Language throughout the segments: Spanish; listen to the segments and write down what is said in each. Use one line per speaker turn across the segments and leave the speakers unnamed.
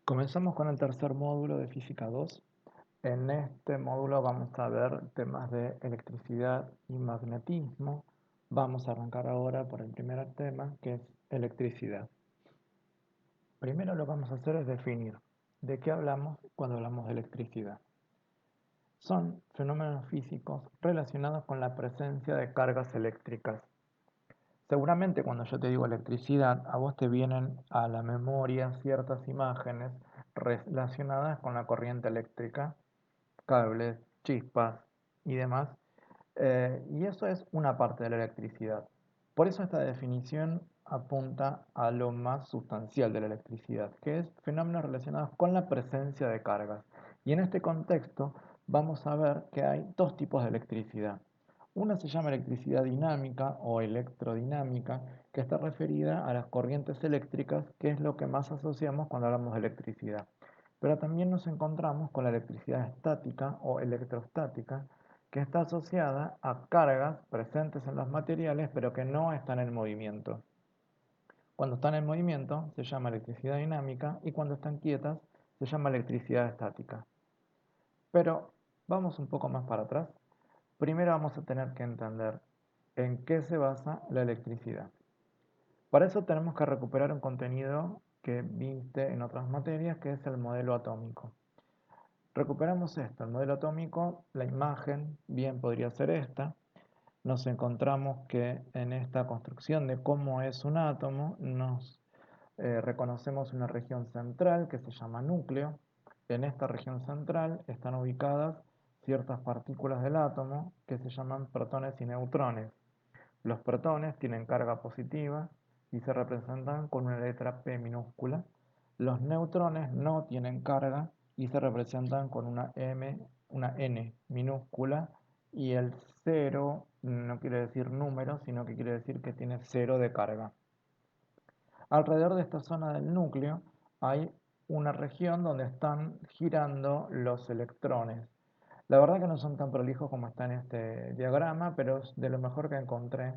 Comenzamos con el tercer módulo de Física 2. En este módulo vamos a ver temas de electricidad y magnetismo. Vamos a arrancar ahora por el primer tema, que es electricidad. Primero lo que vamos a hacer es definir de qué hablamos cuando hablamos de electricidad. Son fenómenos físicos relacionados con la presencia de cargas eléctricas. Seguramente cuando yo te digo electricidad, a vos te vienen a la memoria ciertas imágenes relacionadas con la corriente eléctrica, cables, chispas y demás. Y eso es una parte de la electricidad. Por eso esta definición apunta a lo más sustancial de la electricidad, que es fenómenos relacionados con la presencia de cargas. Y en este contexto vamos a ver que hay dos tipos de electricidad. Una se llama electricidad dinámica o electrodinámica, que está referida a las corrientes eléctricas, que es lo que más asociamos cuando hablamos de electricidad. Pero también nos encontramos con la electricidad estática o electrostática, que está asociada a cargas presentes en los materiales, pero que no están en movimiento. Cuando están en movimiento se llama electricidad dinámica y cuando están quietas se llama electricidad estática. Pero vamos un poco más para atrás. Primero vamos a tener que entender en qué se basa la electricidad. Para eso tenemos que recuperar un contenido que viste en otras materias, que es el modelo atómico. Recuperamos esto, el modelo atómico, la imagen bien podría ser esta. Nos encontramos que en esta construcción de cómo es un átomo, nos reconocemos una región central que se llama núcleo. En esta región central están ubicadas ciertas partículas del átomo que se llaman protones y neutrones. Los protones tienen carga positiva y se representan con una letra P minúscula. Los neutrones no tienen carga y se representan con una N minúscula, y el cero no quiere decir número, sino que quiere decir que tiene cero de carga. Alrededor de esta zona del núcleo hay una región donde están girando los electrones. La verdad que no son tan prolijos como está en este diagrama, pero es de lo mejor que encontré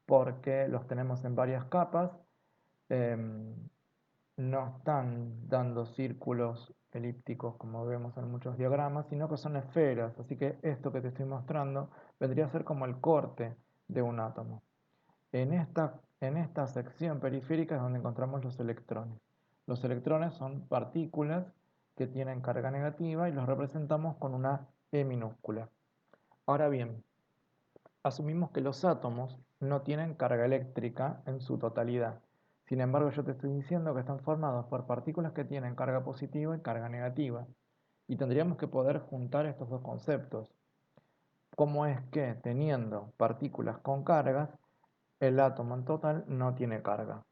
porque los tenemos en varias capas. em, no están dando círculos elípticos como vemos en muchos diagramas, sino que son esferas. Así que esto que te estoy mostrando vendría a ser como el corte de un átomo. En esta sección periférica es donde encontramos los electrones. Los electrones son partículas que tienen carga negativa y los representamos con una E minúscula. Ahora bien, asumimos que los átomos no tienen carga eléctrica en su totalidad. Sin embargo, yo te estoy diciendo que están formados por partículas que tienen carga positiva y carga negativa. Y tendríamos que poder juntar estos dos conceptos. ¿Cómo es que teniendo partículas con cargas, el átomo en total no tiene carga?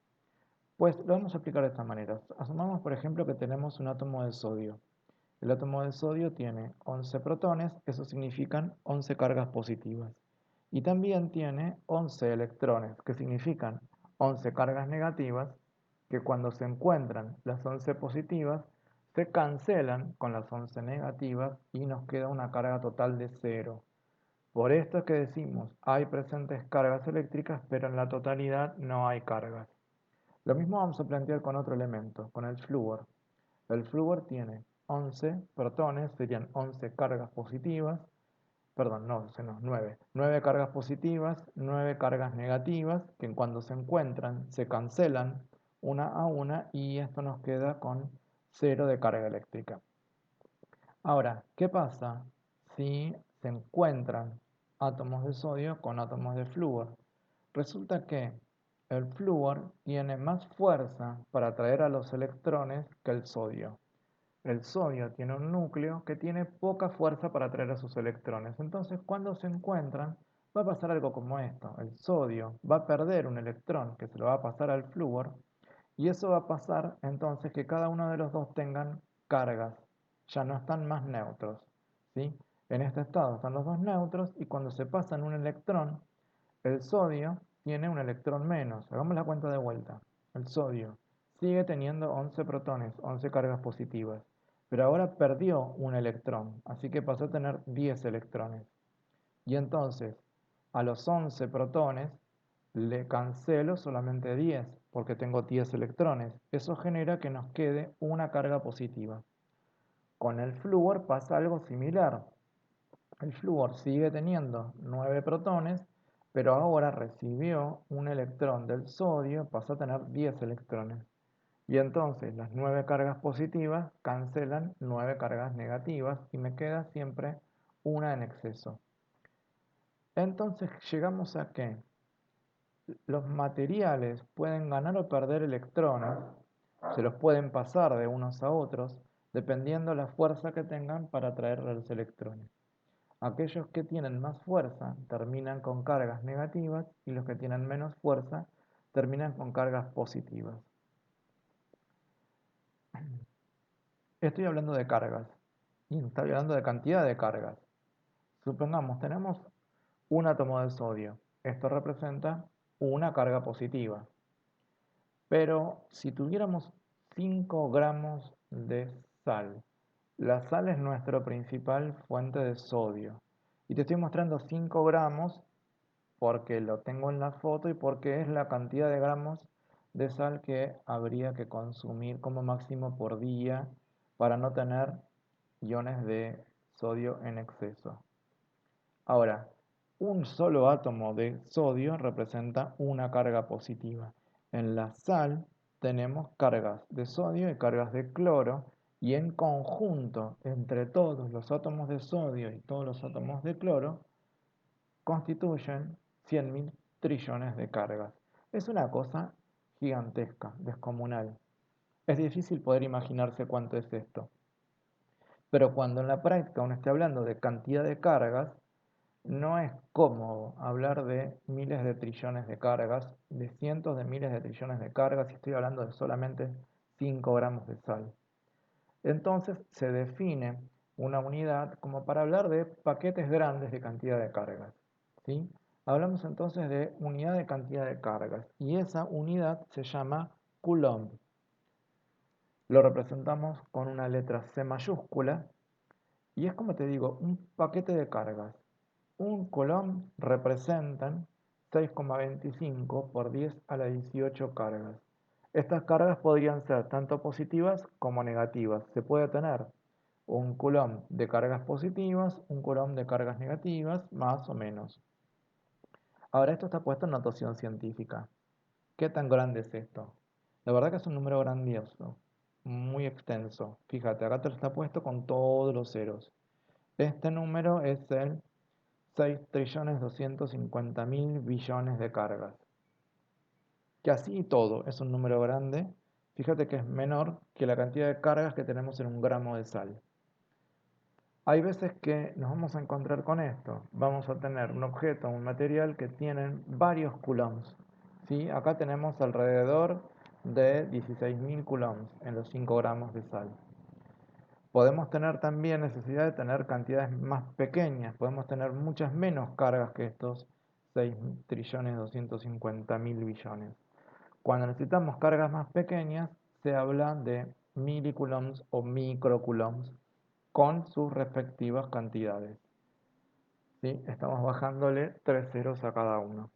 Pues lo vamos a explicar de esta manera. Asumamos, por ejemplo, que tenemos un átomo de sodio. El átomo de sodio tiene 11 protones, eso significan 11 cargas positivas. Y también tiene 11 electrones, que significan 11 cargas negativas, que cuando se encuentran las 11 positivas, se cancelan con las 11 negativas y nos queda una carga total de cero. Por esto es que decimos, hay presentes cargas eléctricas, pero en la totalidad no hay cargas. Lo mismo vamos a plantear con otro elemento, con el flúor. El flúor tiene 11 protones, serían 11 cargas positivas, perdón, no, 9. 9 cargas positivas, 9 cargas negativas, que cuando se encuentran se cancelan una a una y esto nos queda con cero de carga eléctrica. Ahora, ¿qué pasa si se encuentran átomos de sodio con átomos de flúor? Resulta que el flúor tiene más fuerza para atraer a los electrones que el sodio. El sodio tiene un núcleo que tiene poca fuerza para atraer a sus electrones. Entonces, cuando se encuentran, va a pasar algo como esto. El sodio va a perder un electrón que se lo va a pasar al flúor, y eso va a pasar entonces que cada uno de los dos tengan cargas. Ya no están más neutros, ¿sí? En este estado están los dos neutros y cuando se pasan un electrón, el sodio tiene un electrón menos. Hagamos la cuenta de vuelta. El sodio sigue teniendo 11 protones, 11 cargas positivas, pero ahora perdió un electrón, así que pasó a tener 10 electrones. Y entonces, a los 11 protones le cancelo solamente 10 porque tengo 10 electrones. Eso genera que nos quede una carga positiva. Con el flúor pasa algo similar. El flúor sigue teniendo 9 protones, pero ahora recibió un electrón del sodio, pasó a tener 10 electrones. Y entonces las 9 cargas positivas cancelan 9 cargas negativas y me queda siempre una en exceso. Entonces llegamos a que los materiales pueden ganar o perder electrones, se los pueden pasar de unos a otros, dependiendo la fuerza que tengan para atraer los electrones. Aquellos que tienen más fuerza terminan con cargas negativas y los que tienen menos fuerza terminan con cargas positivas. Estoy hablando de cargas y estoy hablando de cantidad de cargas. Supongamos, tenemos un átomo de sodio. Esto representa una carga positiva. Pero si tuviéramos 5 gramos de sal, la sal es nuestra principal fuente de sodio. Y te estoy mostrando 5 gramos porque lo tengo en la foto y porque es la cantidad de gramos de sal que habría que consumir como máximo por día para no tener iones de sodio en exceso. Ahora, un solo átomo de sodio representa una carga positiva. En la sal tenemos cargas de sodio y cargas de cloro y en conjunto entre todos los átomos de sodio y todos los átomos de cloro constituyen 100.000 trillones de cargas. Es una cosa gigantesca, descomunal. Es difícil poder imaginarse cuánto es esto. Pero cuando en la práctica uno esté hablando de cantidad de cargas, no es cómodo hablar de miles de trillones de cargas, de cientos de miles de trillones de cargas, y estoy hablando de solamente 5 gramos de sal. Entonces se define una unidad como para hablar de paquetes grandes de cantidad de cargas, ¿sí? Hablamos entonces de unidad de cantidad de cargas, y esa unidad se llama Coulomb. Lo representamos con una letra C mayúscula, y es como te digo, un paquete de cargas. Un coulomb representan 6,25 por 10 a la 18 cargas. Estas cargas podrían ser tanto positivas como negativas. Se puede tener un coulomb de cargas positivas, un coulomb de cargas negativas, más o menos. Ahora esto está puesto en notación científica. ¿Qué tan grande es esto? La verdad que es un número grandioso, muy extenso. Fíjate, acá te está puesto con todos los ceros. Este número es el 6.250.000 billones de cargas. Que así y todo es un número grande. Fíjate que es menor que la cantidad de cargas que tenemos en un gramo de sal. Hay veces que nos vamos a encontrar con esto. Vamos a tener un objeto, un material que tienen varios coulombs. ¿Sí? Acá tenemos alrededor de 16.000 coulombs en los 5 gramos de sal. Podemos tener también necesidad de tener cantidades más pequeñas, podemos tener muchas menos cargas que estos 6.250.000 billones. Cuando necesitamos cargas más pequeñas, se habla de milicoulombs o microcoulombs con sus respectivas cantidades. ¿Sí? Estamos bajándole 3 ceros a cada uno.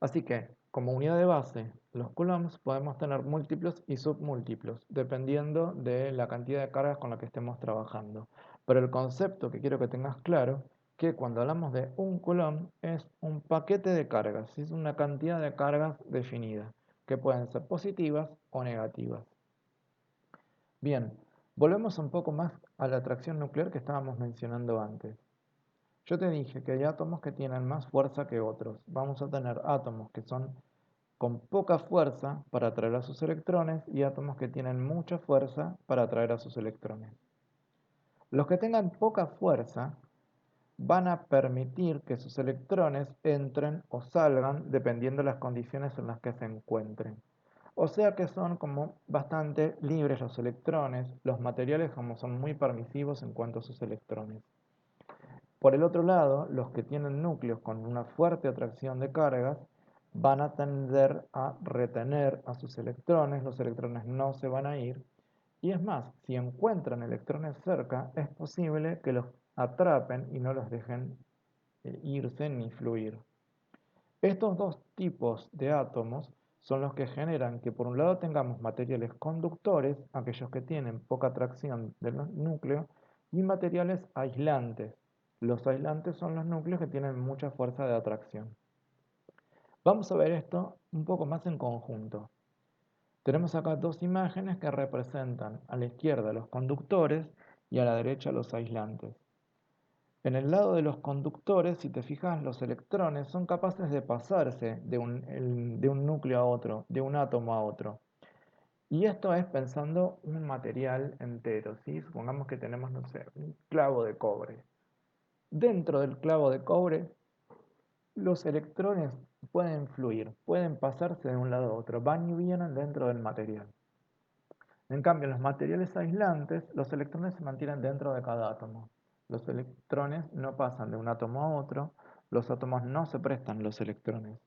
Así que, como unidad de base, los coulombs podemos tener múltiplos y submúltiplos, dependiendo de la cantidad de cargas con la que estemos trabajando. Pero el concepto que quiero que tengas claro, que cuando hablamos de un coulomb es un paquete de cargas, es una cantidad de cargas definida, que pueden ser positivas o negativas. Bien, volvemos un poco más a la atracción nuclear que estábamos mencionando antes. Yo te dije que hay átomos que tienen más fuerza que otros. Vamos a tener átomos que son con poca fuerza para atraer a sus electrones y átomos que tienen mucha fuerza para atraer a sus electrones. Los que tengan poca fuerza van a permitir que sus electrones entren o salgan dependiendo de las condiciones en las que se encuentren. O sea que son como bastante libres los electrones, los materiales como son muy permisivos en cuanto a sus electrones. Por el otro lado, los que tienen núcleos con una fuerte atracción de cargas van a tender a retener a sus electrones, los electrones no se van a ir, y es más, si encuentran electrones cerca, es posible que los atrapen y no los dejen irse ni fluir. Estos dos tipos de átomos son los que generan que por un lado tengamos materiales conductores, aquellos que tienen poca atracción del núcleo, y materiales aislantes. Los aislantes son los núcleos que tienen mucha fuerza de atracción. Vamos a ver esto un poco más en conjunto. Tenemos acá dos imágenes que representan a la izquierda los conductores y a la derecha los aislantes. En el lado de los conductores, si te fijas, los electrones son capaces de pasarse de un núcleo a otro, de un átomo a otro. Y esto es pensando un material entero, ¿sí? Supongamos que tenemos, no sé, un clavo de cobre. Dentro del clavo de cobre, los electrones pueden fluir, pueden pasarse de un lado a otro, van y vienen dentro del material. En cambio, en los materiales aislantes, los electrones se mantienen dentro de cada átomo. Los electrones no pasan de un átomo a otro, los átomos no se prestan los electrones.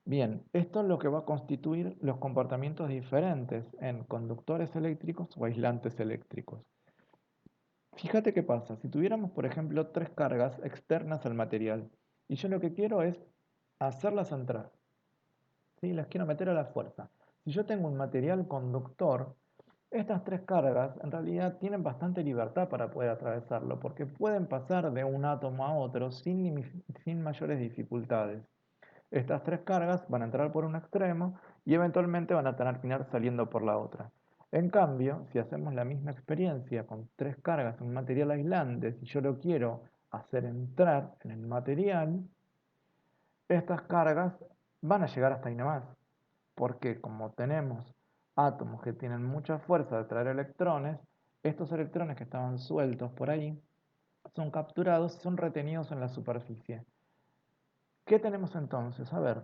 Bien, esto es lo que va a constituir los comportamientos diferentes en conductores eléctricos o aislantes eléctricos. Fíjate qué pasa, si tuviéramos, por ejemplo, tres cargas externas al material, y yo lo que quiero es hacerlas entrar, ¿sí? Las quiero meter a la fuerza. Si yo tengo un material conductor, estas tres cargas en realidad tienen bastante libertad para poder atravesarlo, porque pueden pasar de un átomo a otro sin mayores dificultades. Estas tres cargas van a entrar por un extremo y eventualmente van a terminar saliendo por la otra. En cambio, si hacemos la misma experiencia con tres cargas en un material aislante, si yo lo quiero hacer entrar en el material, estas cargas van a llegar hasta ahí nomás, porque como tenemos átomos que tienen mucha fuerza de atraer electrones, estos electrones que estaban sueltos por ahí son capturados y son retenidos en la superficie. ¿Qué tenemos entonces? A ver,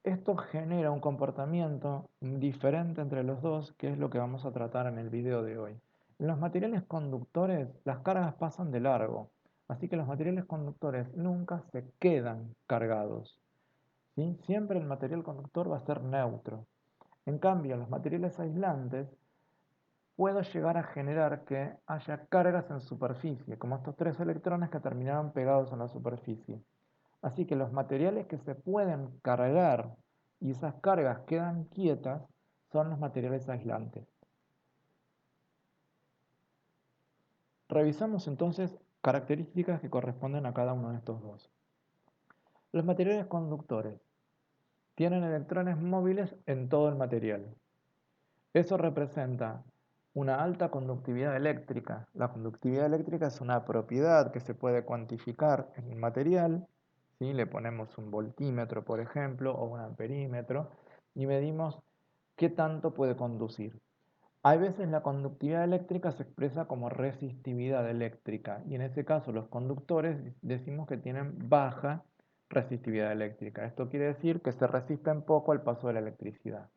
esto genera un comportamiento diferente entre los dos, que es lo que vamos a tratar en el video de hoy. En los materiales conductores, las cargas pasan de largo, así que los materiales conductores nunca se quedan cargados, ¿sí? Siempre el material conductor va a ser neutro. En cambio, en los materiales aislantes, puedo llegar a generar que haya cargas en superficie, como estos tres electrones que terminaron pegados en la superficie. Así que los materiales que se pueden cargar y esas cargas quedan quietas son los materiales aislantes. Revisamos entonces características que corresponden a cada uno de estos dos. Los materiales conductores tienen electrones móviles en todo el material. Eso representa una alta conductividad eléctrica. La conductividad eléctrica es una propiedad que se puede cuantificar en el material, ¿sí? Le ponemos un voltímetro, por ejemplo, o un amperímetro, y medimos qué tanto puede conducir. Hay veces la conductividad eléctrica se expresa como resistividad eléctrica, y en ese caso los conductores decimos que tienen baja resistividad eléctrica. Esto quiere decir que se resisten poco al paso de la electricidad.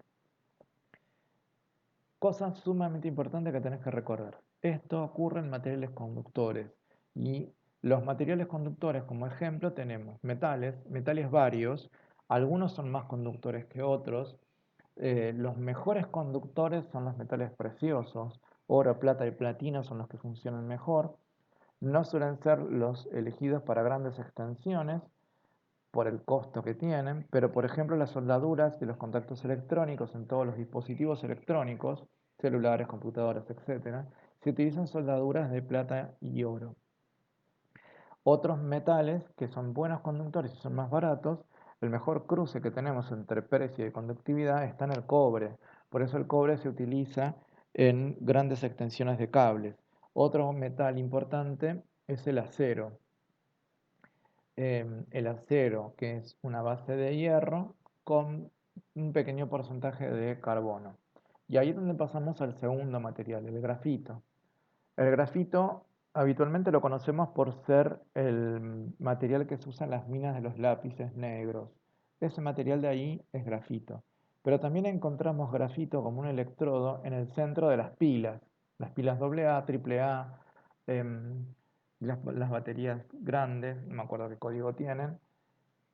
Cosa sumamente importante que tenés que recordar. Esto ocurre en materiales conductores y los materiales conductores, como ejemplo, tenemos metales varios, algunos son más conductores que otros. Los mejores conductores son los metales preciosos, oro, plata y platino son los que funcionan mejor. No suelen ser los elegidos para grandes extensiones por el costo que tienen, pero por ejemplo las soldaduras de los contactos electrónicos en todos los dispositivos electrónicos, celulares, computadoras, etcétera, se utilizan soldaduras de plata y oro. Otros metales que son buenos conductores y son más baratos, el mejor cruce que tenemos entre precio y conductividad está en el cobre. Por eso el cobre se utiliza en grandes extensiones de cables. Otro metal importante es el acero. El acero, que es una base de hierro con un pequeño porcentaje de carbono. Y ahí es donde pasamos al segundo material, el grafito. El grafito habitualmente lo conocemos por ser el material que se usa en las minas de los lápices negros. Ese material de ahí es grafito. Pero también encontramos grafito como un electrodo en el centro de las pilas AA, AAA, em, las baterías grandes, no me acuerdo qué código tienen,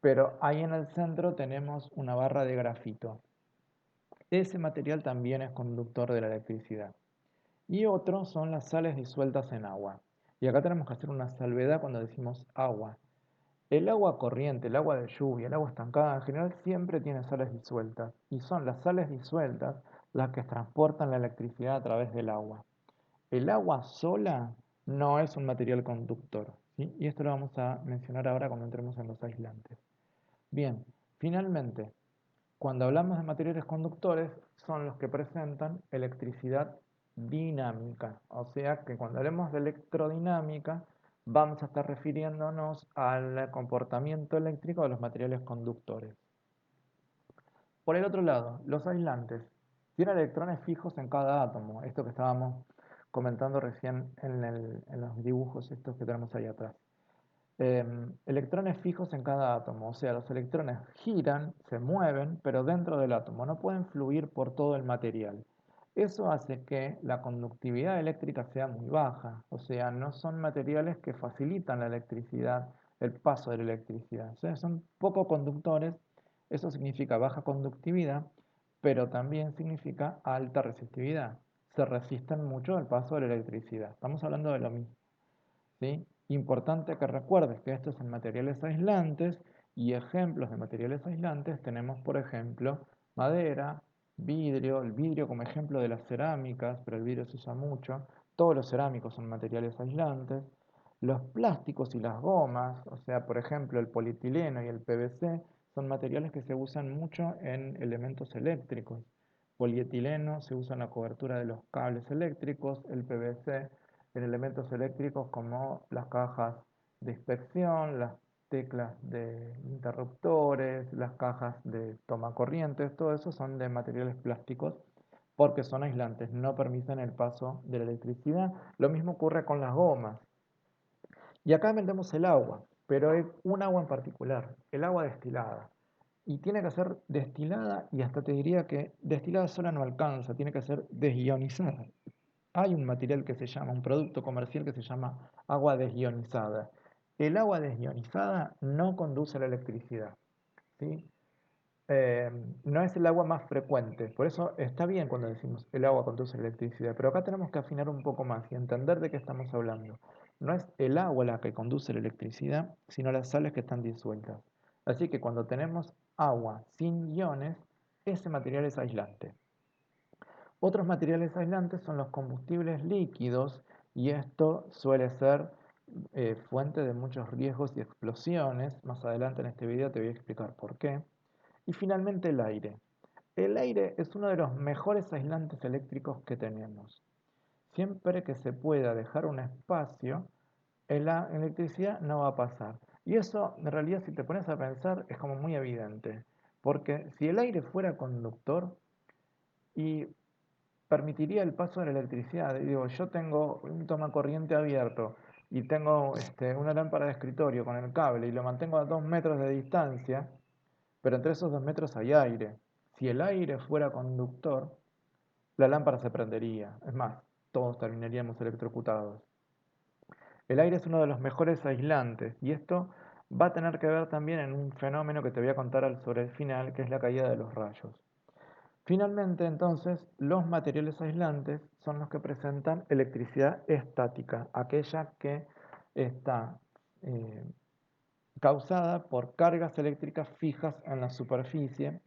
pero ahí en el centro tenemos una barra de grafito. Ese material también es conductor de la electricidad. Y otros son las sales disueltas en agua. Y acá tenemos que hacer una salvedad cuando decimos agua. El agua corriente, el agua de lluvia, el agua estancada en general siempre tiene sales disueltas y son las sales disueltas las que transportan la electricidad a través del agua. El agua sola no es un material conductor, ¿sí? Y esto lo vamos a mencionar ahora cuando entremos en los aislantes. Bien, finalmente, cuando hablamos de materiales conductores, son los que presentan electricidad dinámica. O sea que cuando hablemos de electrodinámica, vamos a estar refiriéndonos al comportamiento eléctrico de los materiales conductores. Por el otro lado, los aislantes tienen electrones fijos en cada átomo, esto que estábamos comentando recién en los dibujos estos que tenemos ahí atrás. Electrones fijos en cada átomo, o sea, los electrones giran, se mueven, pero dentro del átomo, no pueden fluir por todo el material. Eso hace que la conductividad eléctrica sea muy baja, o sea, no son materiales que facilitan la electricidad, el paso de la electricidad. O sea, son poco conductores, eso significa baja conductividad, pero también significa alta resistividad. Se resisten mucho al paso de la electricidad. Estamos hablando de lo mismo. ¿Sí? Importante que recuerdes que estos son materiales aislantes y ejemplos de materiales aislantes tenemos, por ejemplo, madera, vidrio, el vidrio como ejemplo de las cerámicas, pero el vidrio se usa mucho, todos los cerámicos son materiales aislantes, los plásticos y las gomas, o sea, por ejemplo, el polietileno y el PVC, son materiales que se usan mucho en elementos eléctricos. Polietileno se usa en la cobertura de los cables eléctricos, el PVC en elementos eléctricos como las cajas de inspección, las teclas de interruptores, las cajas de tomacorrientes, todo eso son de materiales plásticos porque son aislantes, no permiten el paso de la electricidad. Lo mismo ocurre con las gomas. Y acá vendemos el agua, pero es un agua en particular, el agua destilada. Y tiene que ser destilada y hasta te diría que destilada sola no alcanza, tiene que ser desionizada. Hay un material que se llama, un producto comercial que se llama agua desionizada. El agua desionizada no conduce a la electricidad, ¿sí? Eh, no es el agua más frecuente, por eso está bien cuando decimos el agua conduce a la electricidad, pero acá tenemos que afinar un poco más y entender de qué estamos hablando. No es el agua la que conduce a la electricidad, sino las sales que están disueltas. Así que cuando tenemos agua sin iones, ese material es aislante. Otros materiales aislantes son los combustibles líquidos y esto suele ser fuente de muchos riesgos y explosiones. Más adelante en este video te voy a explicar por qué. Y finalmente el aire. El aire es uno de los mejores aislantes eléctricos que tenemos. Siempre que se pueda dejar un espacio, la electricidad no va a pasar. Y eso, en realidad, si te pones a pensar, es como muy evidente. Porque si el aire fuera conductor y permitiría el paso de la electricidad. Digo, yo tengo un tomacorriente abierto y tengo una lámpara de escritorio con el cable y lo mantengo a 2 metros de distancia, pero entre esos 2 metros hay aire. Si el aire fuera conductor, la lámpara se prendería. Es más, todos terminaríamos electrocutados. El aire es uno de los mejores aislantes y esto va a tener que ver también en un fenómeno que te voy a contar sobre el final, que es la caída de los rayos. Finalmente, entonces, los materiales aislantes son los que presentan electricidad estática, aquella que está eh, causada por cargas eléctricas fijas en la superficie,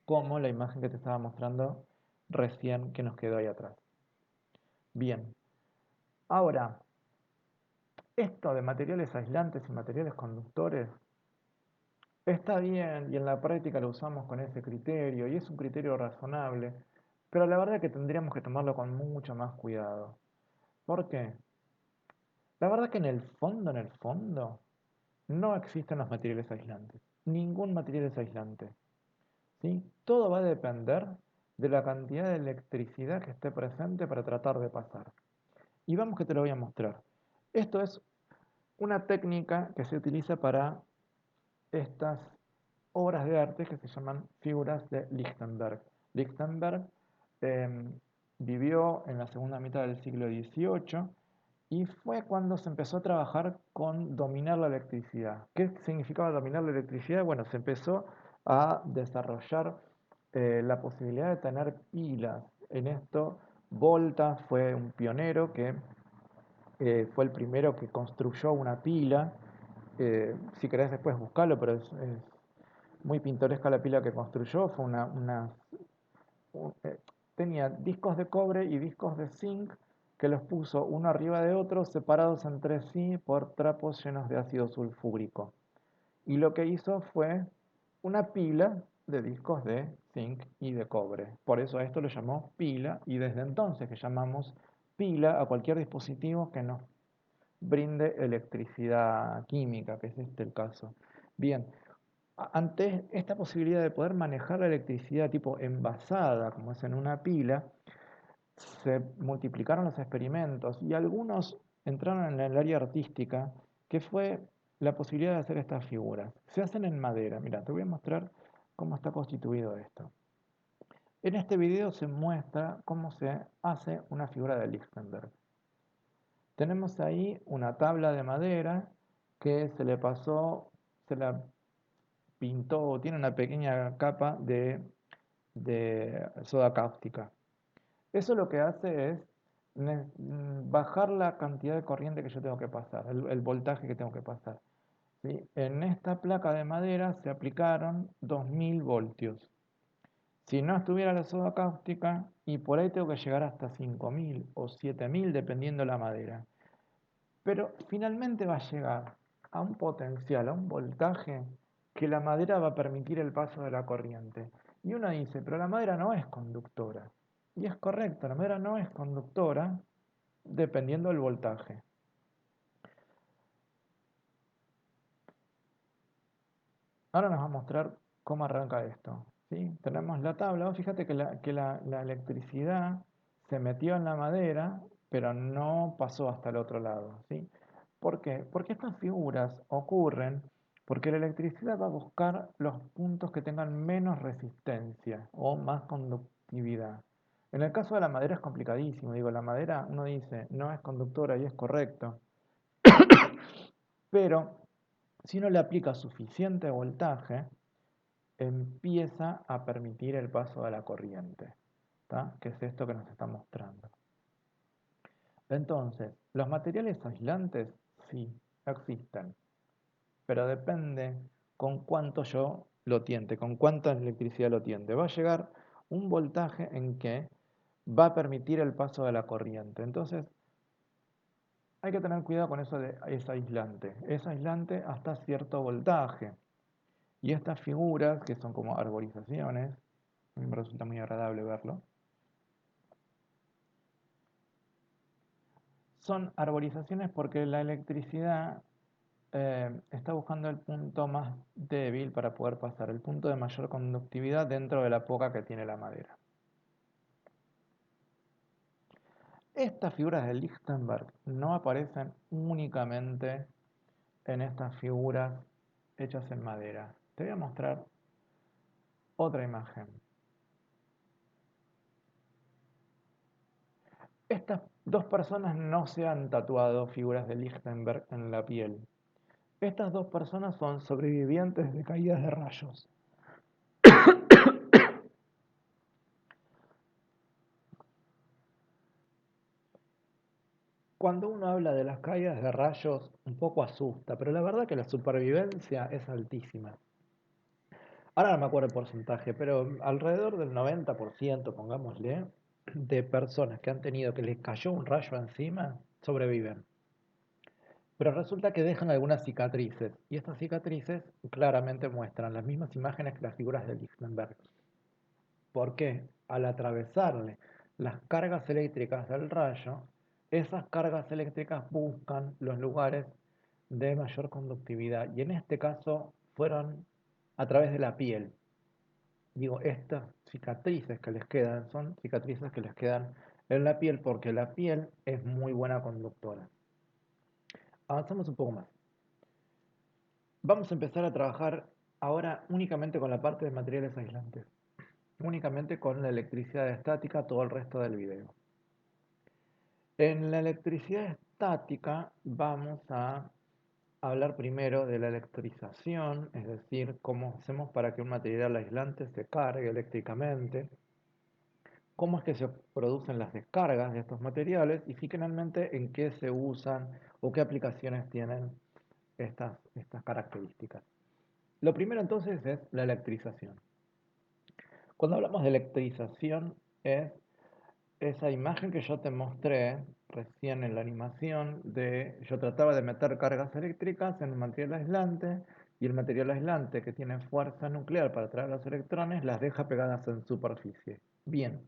como la imagen que te estaba mostrando recién que nos quedó ahí atrás. Bien, ahora, esto de materiales aislantes y materiales conductores está bien y en la práctica lo usamos con ese criterio y es un criterio razonable, pero la verdad que tendríamos que tomarlo con mucho más cuidado. ¿Por qué? La verdad que en el fondo, no existen los materiales aislantes. Ningún material es aislante. ¿Sí? Todo va a depender de la cantidad de electricidad que esté presente para tratar de pasar. Y vamos que te lo voy a mostrar. Esto es una técnica que se utiliza para estas obras de arte que se llaman figuras de Lichtenberg. Lichtenberg eh, vivió en la segunda mitad del siglo XVIII y fue cuando se empezó a trabajar con dominar la electricidad. ¿Qué significaba dominar la electricidad? Bueno, se empezó a desarrollar la posibilidad de tener pilas. En esto, Volta fue un pionero que fue el primero que construyó una pila Si querés después buscarlo, pero es muy pintoresca la pila que construyó. Fue un- eh, tenía discos de cobre y discos de zinc que los puso uno arriba de otro, separados entre sí por trapos llenos de ácido sulfúrico. Y lo que hizo fue una pila de discos de zinc y de cobre. Por eso a esto lo llamó pila y desde entonces que llamamos pila a cualquier dispositivo que nos brinde electricidad química, que es este el caso. Bien, ante esta posibilidad de poder manejar la electricidad tipo envasada, como es en una pila, se multiplicaron los experimentos y algunos entraron en el área artística, que fue la posibilidad de hacer estas figuras. Se hacen en madera. Mira, te voy a mostrar cómo está constituido esto. En este video se muestra cómo se hace una figura de Lichtenberg. Tenemos ahí una tabla de madera que se le pasó, se la pintó, tiene una pequeña capa de soda cáustica. Eso lo que hace es bajar la cantidad de corriente que yo tengo que pasar, el voltaje que tengo que pasar. ¿Sí? En esta placa de madera se aplicaron 2000 voltios. Si no estuviera la soda cáustica, y por ahí tengo que llegar hasta 5000 o 7000 dependiendo la madera. Pero finalmente va a llegar a un potencial, a un voltaje que la madera va a permitir el paso de la corriente. Y uno dice, pero la madera no es conductora. Y es correcto, la madera no es conductora dependiendo del voltaje. Ahora nos va a mostrar cómo arranca esto. ¿Sí? Tenemos la tabla. Fíjate que la electricidad se metió en la madera, pero no pasó hasta el otro lado. ¿Sí? ¿Por qué? Porque estas figuras ocurren porque la electricidad va a buscar los puntos que tengan menos resistencia o más conductividad. En el caso de la madera es complicadísimo. Digo, la madera, uno dice, no es conductora y es correcto. Pero si uno le aplica suficiente voltaje, empieza a permitir el paso de la corriente, ¿tá? Que es esto que nos está mostrando. Entonces, los materiales aislantes sí existen, pero depende con cuánto yo lo tiente, con cuánta electricidad lo tiente. Va a llegar un voltaje en que va a permitir el paso de la corriente. Entonces, hay que tener cuidado con eso de es aislante. Es aislante hasta cierto voltaje. Y estas figuras, que son como arborizaciones, a mí me resulta muy agradable verlo, son arborizaciones porque la electricidad está buscando el punto más débil para poder pasar, el punto de mayor conductividad dentro de la poca que tiene la madera. Estas figuras de Lichtenberg no aparecen únicamente en estas figuras hechas en madera. Te voy a mostrar otra imagen. Estas dos personas no se han tatuado figuras de Lichtenberg en la piel. Estas dos personas son sobrevivientes de caídas de rayos. Cuando uno habla de las caídas de rayos, un poco asusta, pero la verdad que la supervivencia es altísima. Ahora no me acuerdo el porcentaje, pero alrededor del 90%, pongámosle, de personas que han tenido que les cayó un rayo encima, sobreviven. Pero resulta que dejan algunas cicatrices, y estas cicatrices claramente muestran las mismas imágenes que las figuras de Lichtenberg. ¿Por qué? Al atravesarle las cargas eléctricas del rayo, esas cargas eléctricas buscan los lugares de mayor conductividad y en este caso fueron a través de la piel. Digo, estas cicatrices que les quedan son cicatrices que les quedan en la piel porque la piel es muy buena conductora. Avanzamos un poco más. Vamos a empezar a trabajar ahora únicamente con la parte de materiales aislantes, únicamente con la electricidad estática todo el resto del video. En la electricidad estática vamos a hablar primero de la electrización, es decir, cómo hacemos para que un material aislante se cargue eléctricamente, cómo es que se producen las descargas de estos materiales y finalmente en qué se usan o qué aplicaciones tienen estas características. Lo primero entonces es la electrización. Cuando hablamos de electrización es esa imagen que yo te mostré recién en la animación de yo trataba de meter cargas eléctricas en un material aislante y el material aislante que tiene fuerza nuclear para atraer los electrones las deja pegadas en superficie. Bien,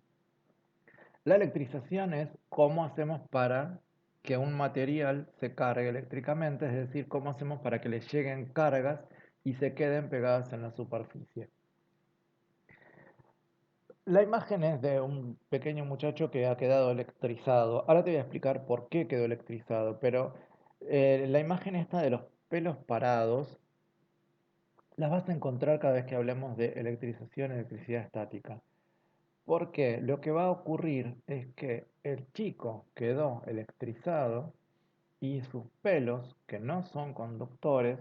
la electrización es cómo hacemos para que un material se cargue eléctricamente, es decir, cómo hacemos para que le lleguen cargas y se queden pegadas en la superficie. La imagen es de un pequeño muchacho que ha quedado electrizado. Ahora te voy a explicar por qué quedó electrizado, pero la imagen esta de los pelos parados las vas a encontrar cada vez que hablemos de electrización, electricidad estática. Porque lo que va a ocurrir es que el chico quedó electrizado y sus pelos, que no son conductores,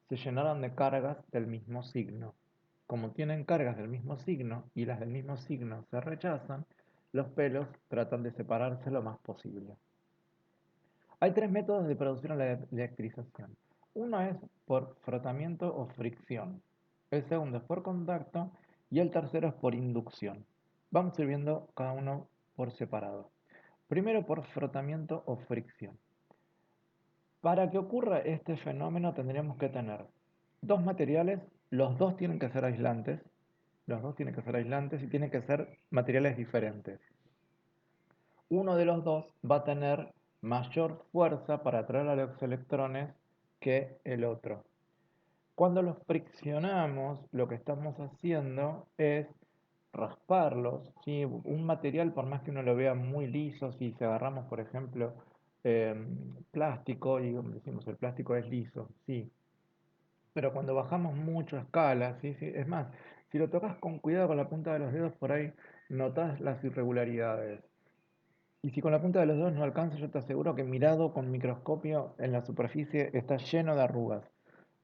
se llenaron de cargas del mismo signo. Como tienen cargas del mismo signo y las del mismo signo se rechazan, los pelos tratan de separarse lo más posible. Hay tres métodos de producir la electrización. Uno es por frotamiento o fricción. El segundo es por contacto y el tercero es por inducción. Vamos a ir viendo cada uno por separado. Primero por frotamiento o fricción. Para que ocurra este fenómeno tendríamos que tener dos materiales, los dos tienen que ser aislantes, los dos tienen que ser aislantes y tienen que ser materiales diferentes. Uno de los dos va a tener mayor fuerza para atraer a los electrones que el otro. Cuando los friccionamos, lo que estamos haciendo es rasparlos, ¿sí? Un material, por más que uno lo vea muy liso, si agarramos, por ejemplo, plástico y decimos el plástico es liso, sí, pero cuando bajamos mucho a escala, ¿sí? Sí, es más, si lo tocas con cuidado con la punta de los dedos, por ahí notas las irregularidades. Y si con la punta de los dedos no alcanza, yo te aseguro que mirado con microscopio en la superficie está lleno de arrugas.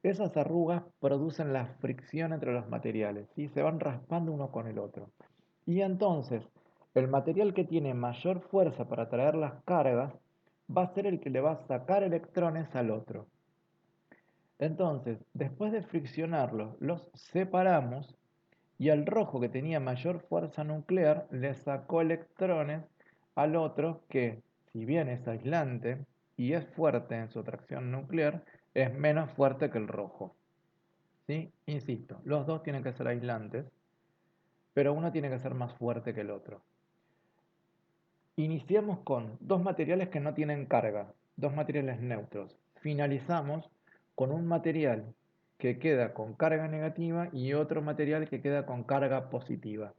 Esas arrugas producen la fricción entre los materiales, ¿sí? Se van raspando uno con el otro. Y entonces, el material que tiene mayor fuerza para traer las cargas va a ser el que le va a sacar electrones al otro. Entonces, después de friccionarlos, los separamos y al rojo que tenía mayor fuerza nuclear le sacó electrones al otro que, si bien es aislante y es fuerte en su atracción nuclear, es menos fuerte que el rojo. ¿Sí? Insisto, los dos tienen que ser aislantes, pero uno tiene que ser más fuerte que el otro. Iniciamos con dos materiales que no tienen carga, dos materiales neutros. Finalizamos con un material que queda con carga negativa y otro material que queda con carga positiva.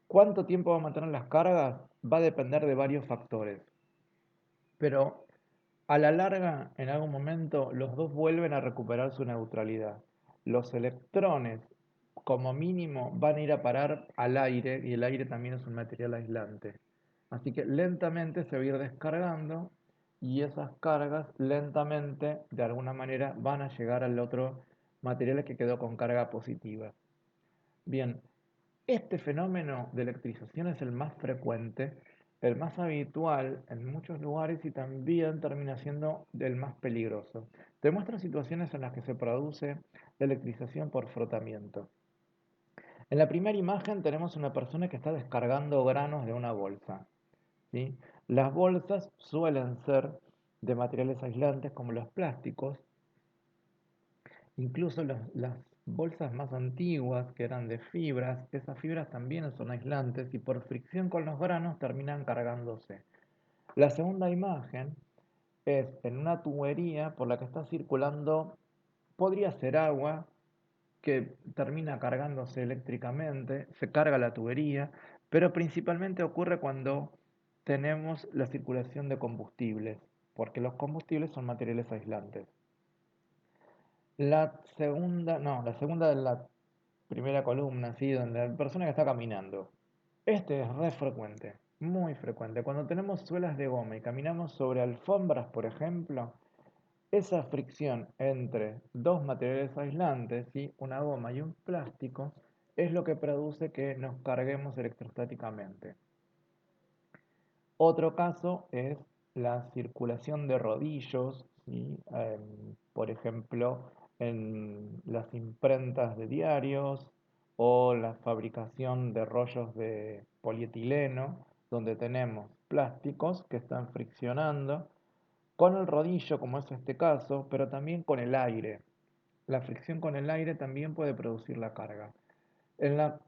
¿Cuánto tiempo va a mantener las cargas? Va a depender de varios factores. Pero a la larga, en algún momento, los dos vuelven a recuperar su neutralidad. Los electrones, como mínimo, van a ir a parar al aire y el aire también es un material aislante. Así que lentamente se va a ir descargando y esas cargas lentamente, de alguna manera, van a llegar al otro material que quedó con carga positiva. Bien, este fenómeno de electrización es el más frecuente, el más habitual en muchos lugares y también termina siendo el más peligroso. Te muestro situaciones en las que se produce la electrización por frotamiento. En la primera imagen tenemos una persona que está descargando granos de una bolsa, ¿sí? Las bolsas suelen ser de materiales aislantes como los plásticos. Incluso las bolsas más antiguas, que eran de fibras, esas fibras también son aislantes y por fricción con los granos terminan cargándose. La segunda imagen es en una tubería por la que está circulando, podría ser agua, que termina cargándose eléctricamente, se carga la tubería, pero principalmente ocurre cuando tenemos la circulación de combustibles, porque los combustibles son materiales aislantes. La segunda de la primera columna, ¿sí? Donde la persona que está caminando. Este es re frecuente, muy frecuente. Cuando tenemos suelas de goma y caminamos sobre alfombras, por ejemplo, esa fricción entre dos materiales aislantes, ¿sí? Una goma y un plástico, es lo que produce que nos carguemos electrostáticamente. Otro caso es la circulación de rodillos, ¿sí? Por ejemplo, en las imprentas de diarios o la fabricación de rollos de polietileno, donde tenemos plásticos que están friccionando con el rodillo, como es este caso, pero también con el aire. La fricción con el aire también puede producir la carga. En la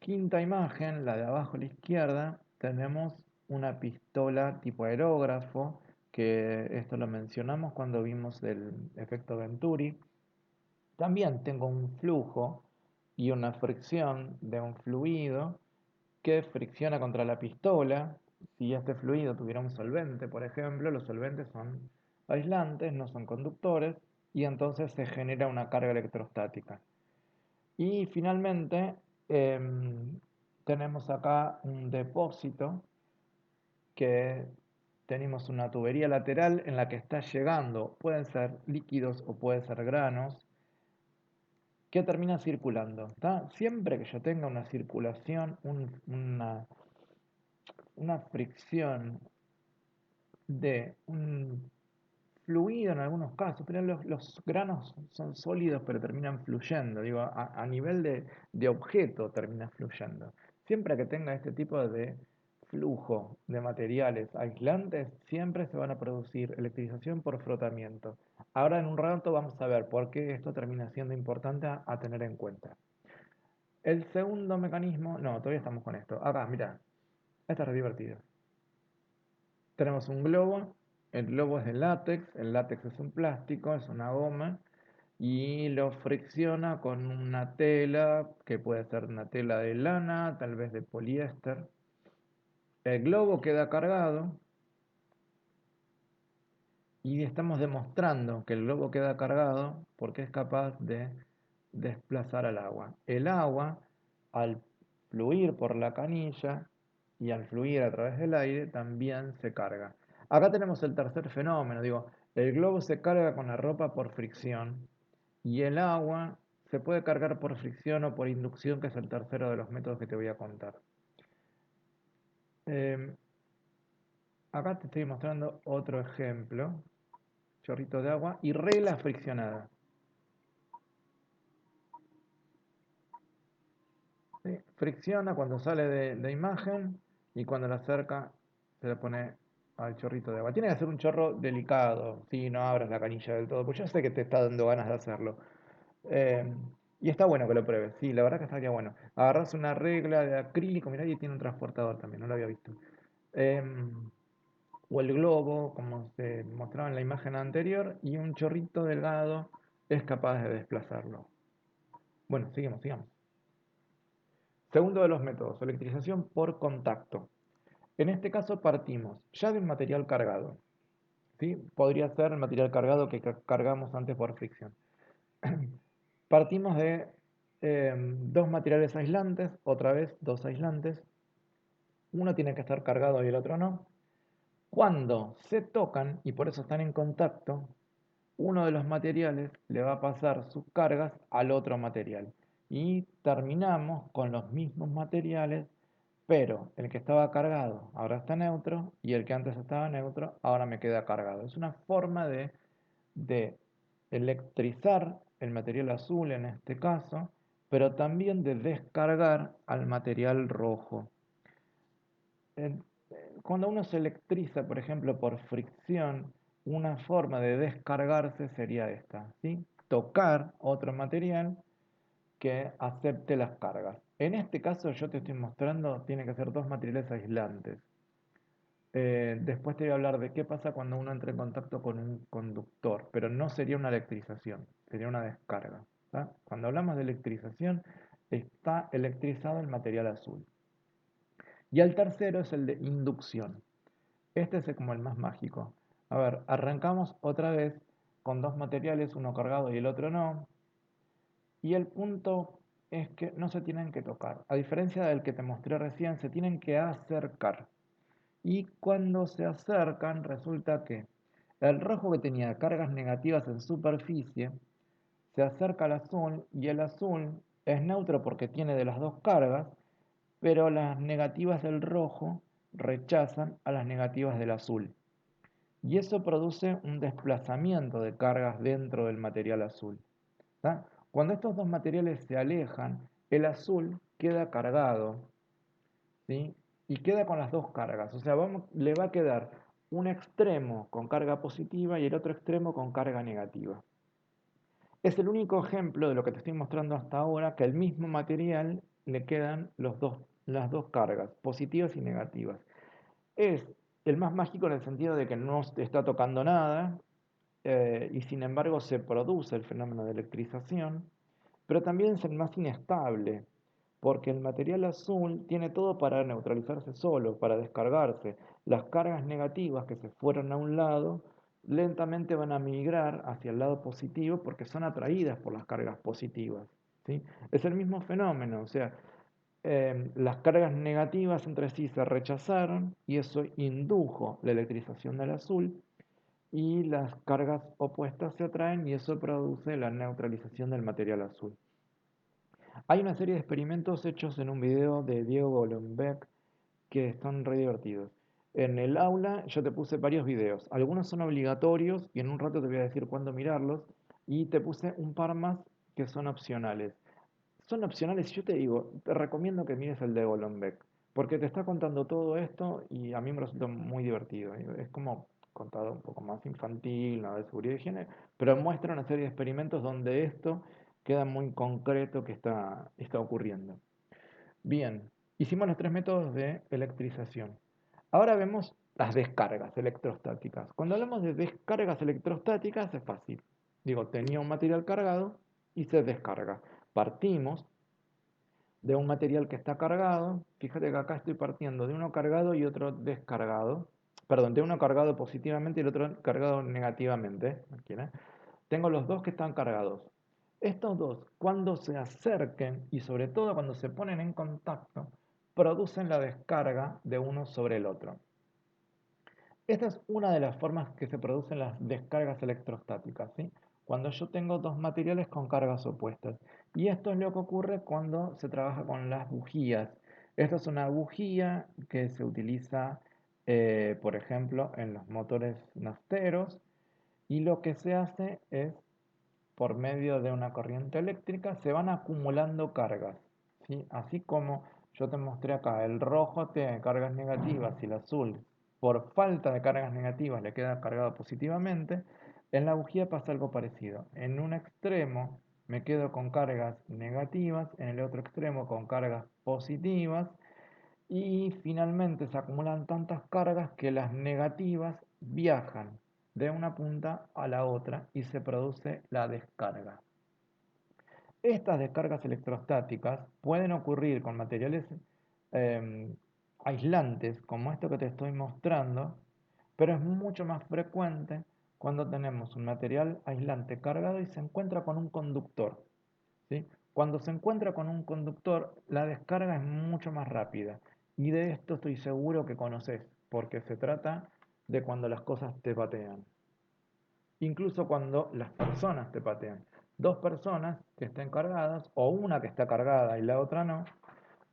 quinta imagen, la de abajo a la izquierda, tenemos una pistola tipo aerógrafo, que esto lo mencionamos cuando vimos el efecto Venturi. También tengo un flujo y una fricción de un fluido que fricciona contra la pistola. Si este fluido tuviera un solvente, por ejemplo, los solventes son aislantes, no son conductores, y entonces se genera una carga electrostática. Y finalmente tenemos acá un depósito que tenemos una tubería lateral en la que está llegando, pueden ser líquidos o pueden ser granos, que termina circulando. ¿Está? Siempre que yo tenga una circulación, una fricción de un fluido en algunos casos, pero los granos son sólidos pero terminan fluyendo, digo, a nivel de objeto termina fluyendo. Siempre que tenga este tipo de flujo de materiales aislantes, siempre se van a producir electrización por frotamiento. Ahora en un rato vamos a ver por qué esto termina siendo importante a tener en cuenta. El segundo mecanismo, no, todavía estamos con esto. Acá, mira, esto es re divertido. Tenemos un globo, el globo es de látex, el látex es un plástico, es una goma, y lo fricciona con una tela, que puede ser una tela de lana, tal vez de poliéster. El globo queda cargado y estamos demostrando que el globo queda cargado porque es capaz de desplazar al agua. El agua, al fluir por la canilla y al fluir a través del aire, también se carga. Acá tenemos el tercer fenómeno, digo, el globo se carga con la ropa por fricción y el agua se puede cargar por fricción o por inducción, que es el tercero de los métodos que te voy a contar. Em, Acá te estoy mostrando otro ejemplo, chorrito de agua y regla friccionada. ¿Sí? Fricciona cuando sale de imagen y cuando la acerca se le pone al chorrito de agua. Tiene que ser un chorro delicado, ¿sí? No abras la canilla del todo, pues yo sé que te está dando ganas de hacerlo. Eh, y está bueno que lo pruebes, sí, la verdad que estaría bueno. Agarras una regla de acrílico, mirá, y tiene un transportador también, no lo había visto. Em, o el globo, como se mostraba en la imagen anterior, y un chorrito delgado es capaz de desplazarlo. Bueno, sigamos. Segundo de los métodos, electrización por contacto. En este caso partimos ya de un material cargado, ¿sí? Podría ser el material cargado que cargamos antes por fricción. Partimos de dos materiales aislantes, otra vez dos aislantes. Uno tiene que estar cargado y el otro no. Cuando se tocan, y por eso están en contacto, uno de los materiales le va a pasar sus cargas al otro material. Y terminamos con los mismos materiales, pero el que estaba cargado ahora está neutro y el que antes estaba neutro ahora me queda cargado. Es una forma de electrizar el material azul en este caso, pero también de descargar al material rojo. Cuando uno se electriza, por ejemplo, por fricción, una forma de descargarse sería esta, ¿sí? Tocar otro material que acepte las cargas. En este caso yo te estoy mostrando, tiene que ser dos materiales aislantes. Después te voy a hablar de qué pasa cuando uno entra en contacto con un conductor, pero no sería una electrización, sería una descarga. ¿Tá? Cuando hablamos de electrización, está electrizado el material azul. Y el tercero es el de inducción. Este es como el más mágico. A ver, arrancamos otra vez con dos materiales, uno cargado y el otro no. Y el punto es que no se tienen que tocar. A diferencia del que te mostré recién, se tienen que acercar. Y cuando se acercan, resulta que el rojo que tenía cargas negativas en superficie se acerca al azul y el azul es neutro porque tiene de las dos cargas, pero las negativas del rojo rechazan a las negativas del azul. y eso produce un desplazamiento de cargas dentro del material azul. ¿Tá? Cuando estos dos materiales se alejan, el azul queda cargado, ¿sí? Y queda con las dos cargas, o sea, le va a quedar un extremo con carga positiva y el otro extremo con carga negativa. Es el único ejemplo de lo que te estoy mostrando hasta ahora que al mismo material le quedan las dos cargas, positivas y negativas. Es el más mágico en el sentido de que no te está tocando nada y sin embargo se produce el fenómeno de electrización, pero también es el más inestable, porque el material azul tiene todo para neutralizarse solo, para descargarse. Las cargas negativas que se fueron a un lado lentamente van a migrar hacia el lado positivo porque son atraídas por las cargas positivas. ¿Sí? Es el mismo fenómeno, o sea, las cargas negativas entre sí se rechazaron y eso indujo la electrización del azul y las cargas opuestas se atraen y eso produce la neutralización del material azul. Hay una serie de experimentos hechos en un video de Diego Golombek que están re divertidos. En el aula yo te puse varios videos, algunos son obligatorios y en un rato te voy a decir cuándo mirarlos y te puse un par más que son opcionales. Son opcionales, yo te digo, te recomiendo que mires el de Golombek, porque te está contando todo esto y a mí me resulta muy divertido. Es como contado un poco más infantil, nada de seguridad y higiene, pero muestra una serie de experimentos donde esto queda muy concreto que está ocurriendo. Bien, hicimos los tres métodos de electrización. Ahora vemos las descargas electrostáticas. Cuando hablamos de descargas electrostáticas es fácil. Digo, tenía un material cargado y se descarga. Partimos de un material que está cargado. Fíjate que acá estoy partiendo de uno cargado y otro descargado. Perdón, de uno cargado positivamente y el otro cargado negativamente. Tengo los dos que están cargados. Estos dos, cuando se acerquen y sobre todo cuando se ponen en contacto, producen la descarga de uno sobre el otro. Esta es una de las formas que se producen las descargas electrostáticas, ¿sí? Cuando yo tengo dos materiales con cargas opuestas. Y esto es lo que ocurre cuando se trabaja con las bujías. Esta es una bujía que se utiliza, por ejemplo, en los motores nafteros. Y lo que se hace es por medio de una corriente eléctrica, se van acumulando cargas, ¿sí? Así como yo te mostré acá, el rojo tiene cargas negativas y el azul, por falta de cargas negativas, le queda cargado positivamente, en la bujía pasa algo parecido. En un extremo me quedo con cargas negativas, en el otro extremo con cargas positivas, y finalmente se acumulan tantas cargas que las negativas viajan de una punta a la otra y se produce la descarga. Estas descargas electrostáticas pueden ocurrir con materiales eh, aislantes como esto que te estoy mostrando, pero es mucho más frecuente cuando tenemos un material aislante cargado y se encuentra con un conductor. ¿Sí? Cuando se encuentra con un conductor, la descarga es mucho más rápida. Y de esto estoy seguro que conoces, porque se trata de cuando las cosas te patean. Incluso cuando las personas te patean. Dos personas que estén cargadas, o una que está cargada y la otra no,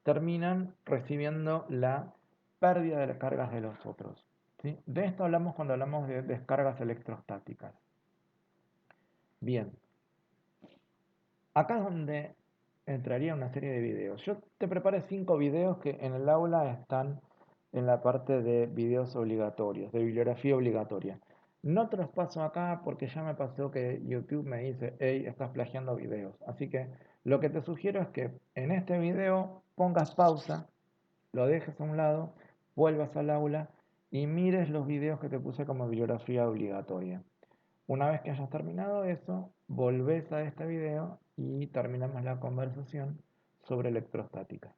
terminan recibiendo la pérdida de las cargas de los otros. ¿Sí? De esto hablamos cuando hablamos de descargas electrostáticas. Bien, acá es donde entraría una serie de videos. Yo te preparé 5 videos que en el aula están en la parte de videos obligatorios, de bibliografía obligatoria. No te los paso acá porque ya me pasó que YouTube me dice, hey, estás plagiando videos. Así que lo que te sugiero es que en este video pongas pausa, lo dejes a un lado, vuelvas al aula y mires los videos que te puse como bibliografía obligatoria. Una vez que hayas terminado eso, volvés a este video y terminamos la conversación sobre electrostática.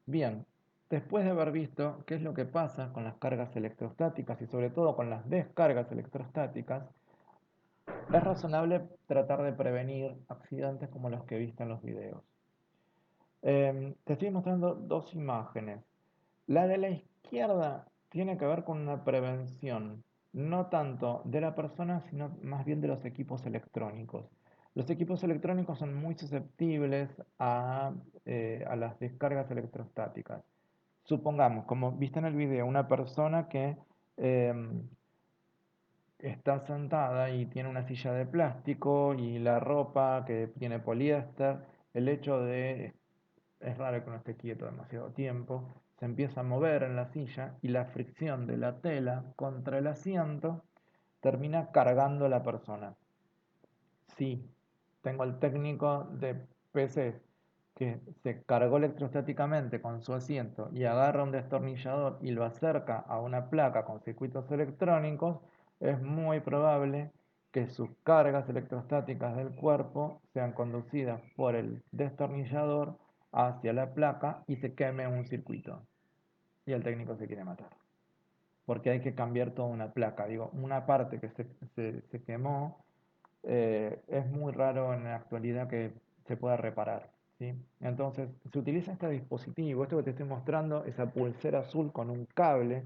Bien, después de haber visto qué es lo que pasa con las cargas electrostáticas y sobre todo con las descargas electrostáticas, es razonable tratar de prevenir accidentes como los que viste en los videos. Te estoy mostrando dos imágenes. La de la izquierda tiene que ver con una prevención, no tanto de la persona, sino más bien de los equipos electrónicos. Los equipos electrónicos son muy susceptibles a las descargas electrostáticas. Supongamos, como viste en el video, una persona que em, está sentada y tiene una silla de plástico y la ropa que tiene poliéster, el hecho de, es raro que no esté quieto demasiado tiempo, se empieza a mover en la silla y la fricción de la tela contra el asiento termina cargando a la persona. Sí, tengo al técnico de PC que se cargó electrostáticamente con su asiento y agarra un destornillador y lo acerca a una placa con circuitos electrónicos, es muy probable que sus cargas electrostáticas del cuerpo sean conducidas por el destornillador hacia la placa y se queme un circuito. Y el técnico se quiere matar. Porque hay que cambiar toda una placa. Digo, una parte que se quemó es muy raro en la actualidad que se pueda reparar, ¿sí? Entonces, se utiliza este dispositivo, esto que te estoy mostrando, esa pulsera azul con un cable,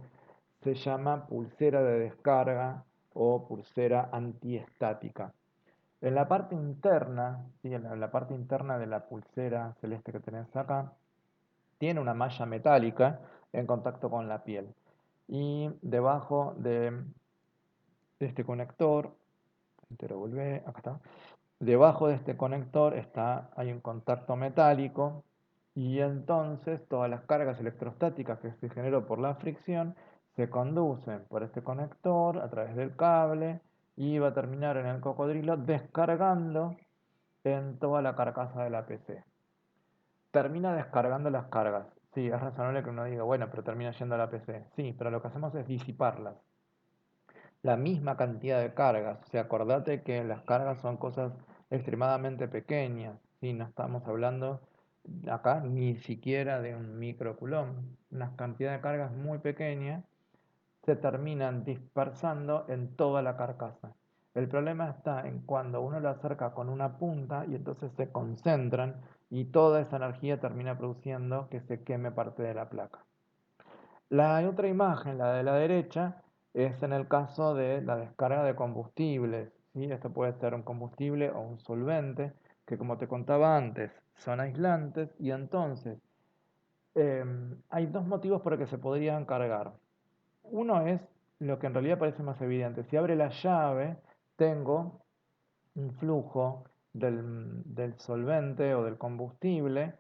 se llama pulsera de descarga o pulsera antiestática. En la parte interna, ¿sí? En la parte interna de la pulsera celeste que tenés acá, tiene una malla metálica en contacto con la piel. Y debajo de este conector, te lo volvé, acá está. Debajo de este conector hay un contacto metálico y entonces todas las cargas electrostáticas que se generó por la fricción se conducen por este conector a través del cable y va a terminar en el cocodrilo descargando en toda la carcasa de la PC. Termina descargando las cargas. Sí, es razonable que uno diga, bueno, pero termina yendo a la PC. Sí, pero lo que hacemos es disiparlas la misma cantidad de cargas. O sea, acordate que las cargas son cosas extremadamente pequeñas, ¿sí? No estamos hablando acá ni siquiera de un microculón. Una cantidad de cargas muy pequeñas se terminan dispersando en toda la carcasa. El problema está en cuando uno lo acerca con una punta y entonces se concentran y toda esa energía termina produciendo que se queme parte de la placa. La otra imagen, la de la derecha, es en el caso de la descarga de combustibles, ¿sí? Esto puede ser un combustible o un solvente, que como te contaba antes, son aislantes y entonces hay dos motivos por los que se podrían cargar. Uno es lo que en realidad parece más evidente. Si abre la llave, tengo un flujo del solvente o del combustible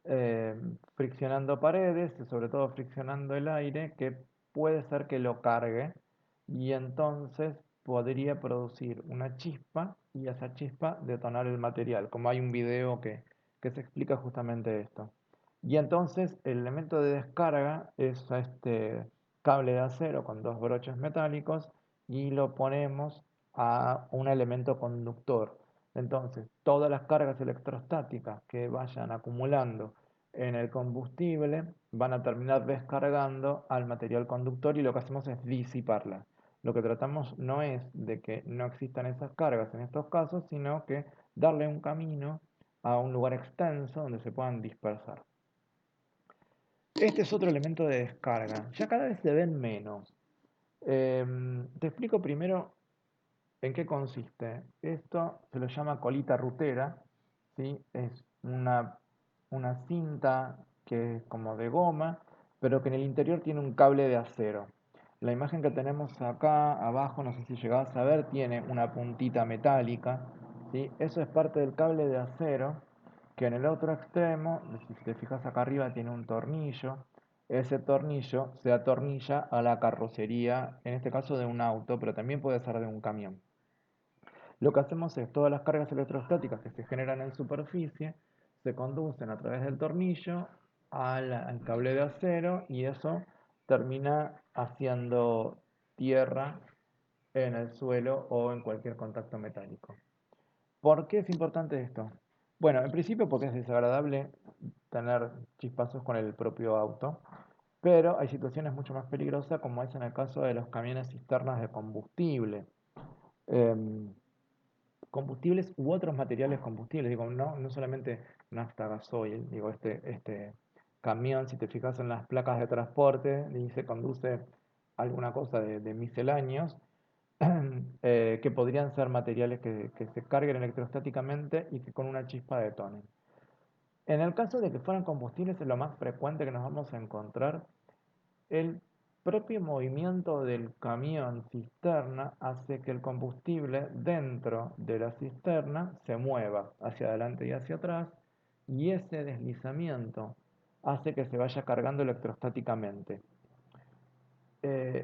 eh, friccionando paredes y sobre todo friccionando el aire que puede ser que lo cargue y entonces podría producir una chispa y esa chispa detonar el material, como hay un video que se explica justamente esto. Y entonces el elemento de descarga es este cable de acero con dos broches metálicos y lo ponemos a un elemento conductor. Entonces, todas las cargas electrostáticas que vayan acumulando en el combustible van a terminar descargando al material conductor y lo que hacemos es disiparlas. Lo que tratamos no es de que no existan esas cargas en estos casos, sino que darle un camino a un lugar extenso donde se puedan dispersar. Este es otro elemento de descarga. Ya cada vez se ven menos. Te explico primero ¿en qué consiste? Esto se lo llama colita rutera, ¿sí? Es una cinta que es como de goma, pero que en el interior tiene un cable de acero. La imagen que tenemos acá abajo, no sé si llegás a ver, tiene una puntita metálica, ¿sí? Eso es parte del cable de acero, que en el otro extremo, si te fijas acá arriba, tiene un tornillo. Ese tornillo se atornilla a la carrocería, en este caso de un auto, pero también puede ser de un camión. Lo que hacemos es todas las cargas electrostáticas que se generan en superficie se conducen a través del tornillo al cable de acero y eso termina haciendo tierra en el suelo o en cualquier contacto metálico. ¿Por qué es importante esto? Bueno, en principio porque es desagradable tener chispazos con el propio auto, pero hay situaciones mucho más peligrosas como es en el caso de los camiones cisternas de combustible. Em, Combustibles u otros materiales combustibles, digo, no solamente nafta, gasoil, digo, este camión, si te fijas en las placas de transporte, dice conduce alguna cosa de misceláneos, que podrían ser materiales que se carguen electrostáticamente y que con una chispa detonen. En el caso de que fueran combustibles, es lo más frecuente que nos vamos a encontrar. El propio movimiento del camión cisterna hace que el combustible dentro de la cisterna se mueva hacia adelante y hacia atrás, y ese deslizamiento hace que se vaya cargando electrostáticamente.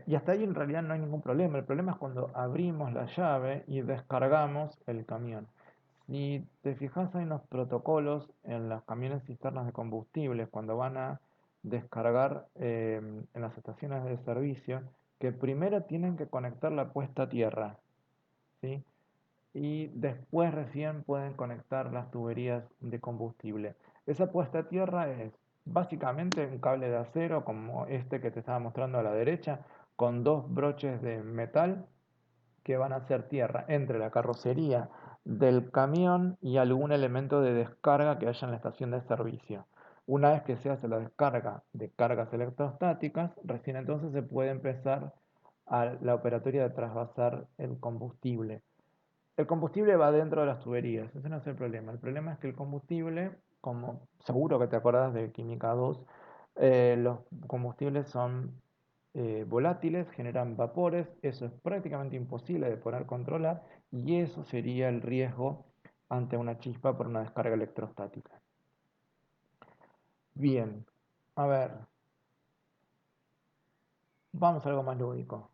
Y hasta ahí en realidad no hay ningún problema. El problema es cuando abrimos la llave y descargamos el camión. Si te fijas, hay unos protocolos en las camiones cisternas de combustibles cuando van a descargar en las estaciones de servicio, que primero tienen que conectar la puesta a tierra, ¿sí? Y después recién pueden conectar las tuberías de combustible. Esa puesta a tierra es básicamente un cable de acero como este que te estaba mostrando a la derecha, con dos broches de metal que van a hacer tierra entre la carrocería del camión y algún elemento de descarga que haya en la estación de servicio. Una vez que se hace la descarga de cargas electrostáticas, recién entonces se puede empezar a la operatoria de trasvasar el combustible. El combustible va dentro de las tuberías, ese no es el problema. El problema es que el combustible, como seguro que te acordás de Química 2, los combustibles son volátiles, generan vapores, eso es prácticamente imposible de poder controlar y eso sería el riesgo ante una chispa por una descarga electrostática. Bien, a ver, vamos a algo más lúdico.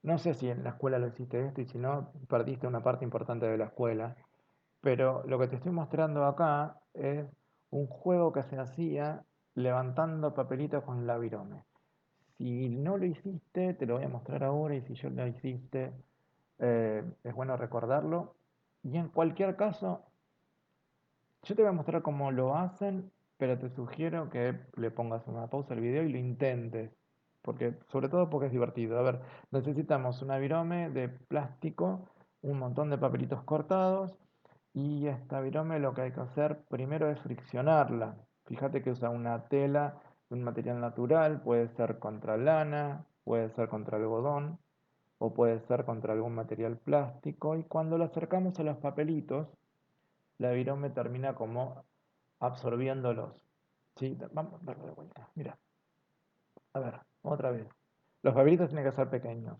No sé si en la escuela lo hiciste esto y si no, perdiste una parte importante de la escuela. Pero lo que te estoy mostrando acá es un juego que se hacía levantando papelitos con la virome. Si no lo hiciste, te lo voy a mostrar ahora y si yo lo hiciste, es bueno recordarlo. Y en cualquier caso, yo te voy a mostrar cómo lo hacen, pero te sugiero que le pongas una pausa al video y lo intentes. Porque, sobre todo porque es divertido. A ver, necesitamos una virome de plástico, un montón de papelitos cortados y esta virome lo que hay que hacer primero es friccionarla. Fíjate que usa una tela, un material natural, puede ser contra lana, puede ser contra algodón o puede ser contra algún material plástico. Y cuando lo acercamos a los papelitos, la virome termina como absorbiéndolos. ¿Sí? Vamos a darle de vuelta. Mira, a ver, otra vez. Los papelitos tienen que ser pequeños.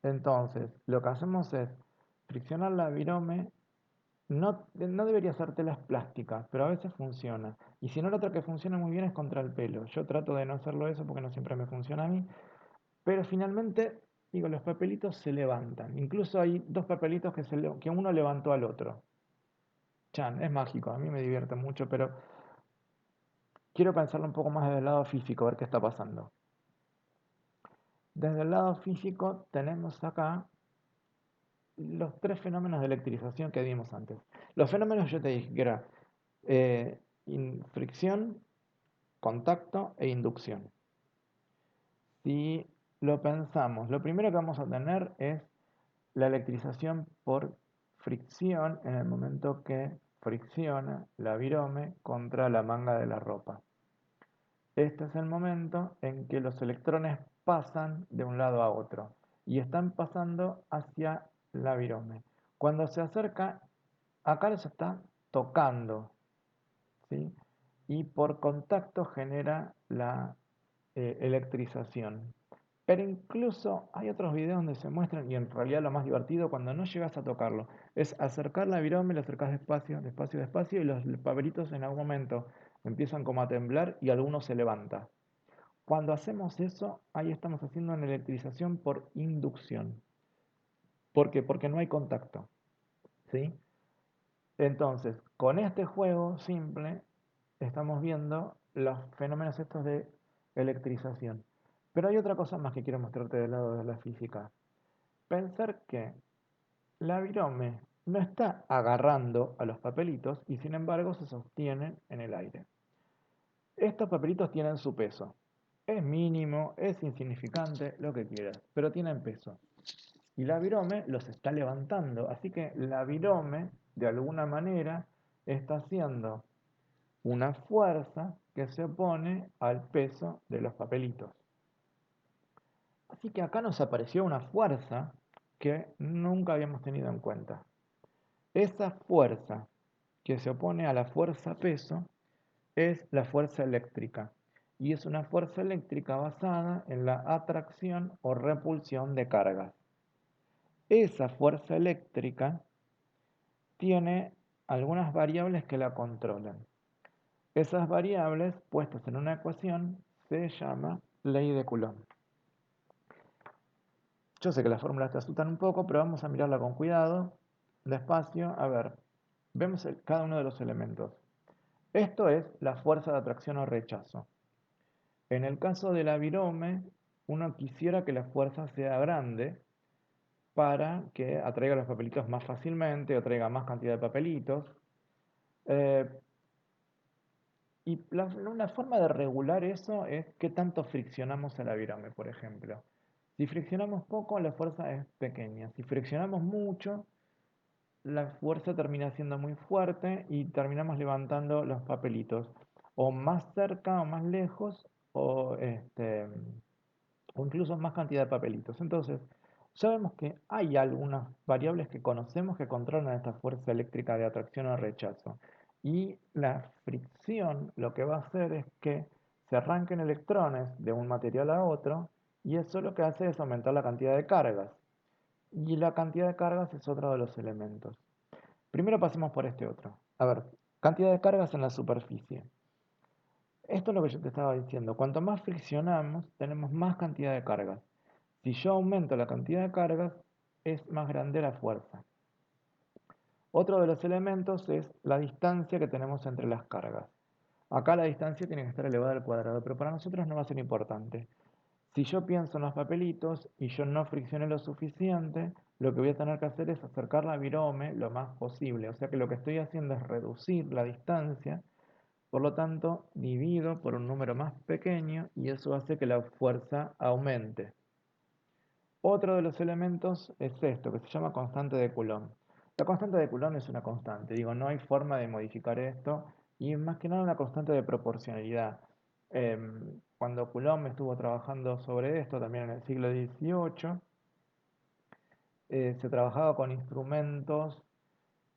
Entonces, lo que hacemos es friccionar la virome. No debería ser telas plásticas, pero a veces funciona. Y si no, lo otro que funciona muy bien es contra el pelo. Yo trato de no hacerlo eso porque no siempre me funciona a mí. Pero finalmente, digo, los papelitos se levantan. Incluso hay dos papelitos que uno levantó al otro. Chan, es mágico, a mí me divierte mucho, pero quiero pensarlo un poco más desde el lado físico, a ver qué está pasando. Desde el lado físico tenemos acá los tres fenómenos de electrización que vimos antes. Los fenómenos yo te dije que era fricción, contacto e inducción. Si lo pensamos, lo primero que vamos a tener es la electrización por fricción en el momento que fricciona la virome contra la manga de la ropa. Este es el momento en que los electrones pasan de un lado a otro y están pasando hacia la virome. Cuando se acerca, acá se está tocando, ¿sí? Y por contacto genera la electrización. Pero incluso hay otros videos donde se muestran, y en realidad lo más divertido cuando no llegas a tocarlo, es acercar la virome, lo acercas despacio, despacio, despacio, y los papelitos en algún momento empiezan como a temblar y alguno se levanta. Cuando hacemos eso, ahí estamos haciendo una electrización por inducción. ¿Por qué? Porque no hay contacto, ¿sí? Entonces, con este juego simple, estamos viendo los fenómenos estos de electrización. Pero hay otra cosa más que quiero mostrarte del lado de la física. Pensar que la virome no está agarrando a los papelitos y sin embargo se sostienen en el aire. Estos papelitos tienen su peso. Es mínimo, es insignificante, lo que quieras, pero tienen peso. Y la virome los está levantando. Así que la virome, de alguna manera, está haciendo una fuerza que se opone al peso de los papelitos. Así que acá nos apareció una fuerza que nunca habíamos tenido en cuenta. Esa fuerza que se opone a la fuerza peso es la fuerza eléctrica y es una fuerza eléctrica basada en la atracción o repulsión de cargas. Esa fuerza eléctrica tiene algunas variables que la controlan. Esas variables puestas en una ecuación se llama ley de Coulomb. Yo sé que las fórmulas te asustan un poco, pero vamos a mirarla con cuidado, despacio. A ver, vemos cada uno de los elementos. Esto es la fuerza de atracción o rechazo. En el caso del avirome, uno quisiera que la fuerza sea grande para que atraiga los papelitos más fácilmente o traiga más cantidad de papelitos. Eh, y una forma de regular eso es qué tanto friccionamos el avirome, por ejemplo. Si friccionamos poco, la fuerza es pequeña. Si friccionamos mucho, la fuerza termina siendo muy fuerte y terminamos levantando los papelitos o más cerca o más lejos o incluso más cantidad de papelitos. Entonces, ya vemos que hay algunas variables que conocemos que controlan esta fuerza eléctrica de atracción o rechazo. Y la fricción lo que va a hacer es que se arranquen electrones de un material a otro y eso lo que hace es aumentar la cantidad de cargas. Y la cantidad de cargas es otro de los elementos. Primero pasemos por este otro. A ver, cantidad de cargas en la superficie. Esto es lo que yo te estaba diciendo. Cuanto más friccionamos, tenemos más cantidad de cargas. Si yo aumento la cantidad de cargas, es más grande la fuerza. Otro de los elementos es la distancia que tenemos entre las cargas. Acá la distancia tiene que estar elevada al cuadrado, pero para nosotros no va a ser importante. Si yo pienso en los papelitos y yo no friccioné lo suficiente, lo que voy a tener que hacer es acercar la virome lo más posible. O sea que lo que estoy haciendo es reducir la distancia, por lo tanto divido por un número más pequeño y eso hace que la fuerza aumente. Otro de los elementos es esto, que se llama constante de Coulomb. La constante de Coulomb es una constante, digo, no hay forma de modificar esto y más que nada una constante de proporcionalidad. Cuando Coulomb estuvo trabajando sobre esto, también en el siglo XVIII, se trabajaba con instrumentos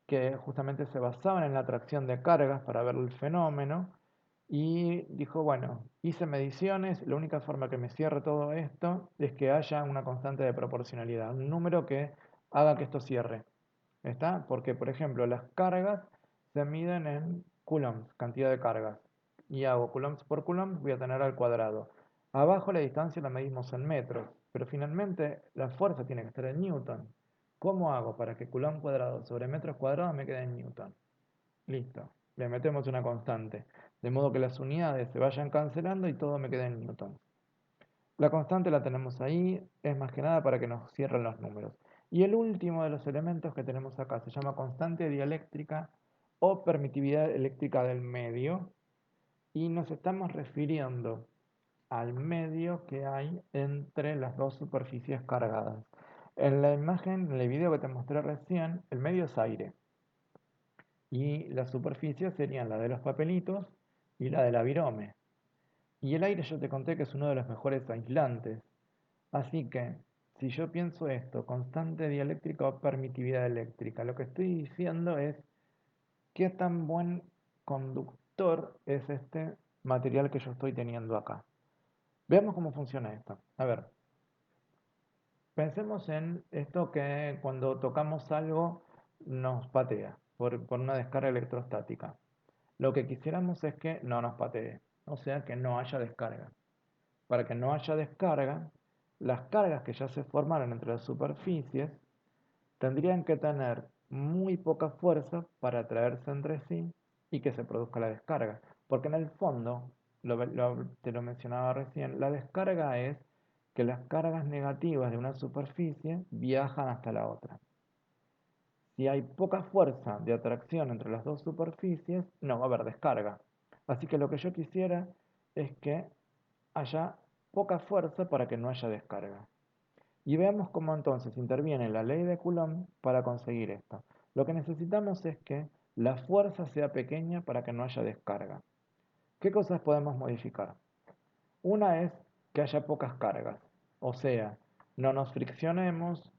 que justamente se basaban en la atracción de cargas para ver el fenómeno y dijo, bueno, hice mediciones, la única forma que me cierre todo esto es que haya una constante de proporcionalidad, un número que haga que esto cierre. ¿Está? Porque, por ejemplo, las cargas se miden en coulombs, cantidad de cargas. Y hago coulombs por coulombs, voy a tener al cuadrado. Abajo la distancia la medimos en metros, pero finalmente la fuerza tiene que estar en newton. ¿Cómo hago para que coulomb cuadrado sobre metros cuadrados me quede en newton? Listo, le metemos una constante, de modo que las unidades se vayan cancelando y todo me quede en newton. La constante la tenemos ahí, es más que nada para que nos cierren los números. Y el último de los elementos que tenemos acá se llama constante dieléctrica o permitividad eléctrica del medio y nos estamos refiriendo al medio que hay entre las dos superficies cargadas. En la imagen, en el video que te mostré recién, el medio es aire y las superficies serían la de los papelitos y la del avirome. Y el aire yo te conté que es uno de los mejores aislantes. Así que, si yo pienso esto, constante dieléctrica o permitividad eléctrica, lo que estoy diciendo es qué tan buen conductor es este material que yo estoy teniendo acá. Veamos cómo funciona esto. A ver, pensemos en esto que cuando tocamos algo nos patea por una descarga electrostática. Lo que quisiéramos es que no nos patee, o sea, que no haya descarga. Para que no haya descarga, las cargas que ya se formaron entre las superficies tendrían que tener muy poca fuerza para atraerse entre sí y que se produzca la descarga. Porque en el fondo, te lo mencionaba recién, la descarga es que las cargas negativas de una superficie viajan hasta la otra. Si hay poca fuerza de atracción entre las dos superficies, no va a haber descarga. Así que lo que yo quisiera es que haya poca fuerza para que no haya descarga. Y veamos cómo entonces interviene la ley de Coulomb para conseguir esto. Lo que necesitamos es que la fuerza sea pequeña para que no haya descarga. ¿Qué cosas podemos modificar? Una es que haya pocas cargas. O sea, no nos friccionemos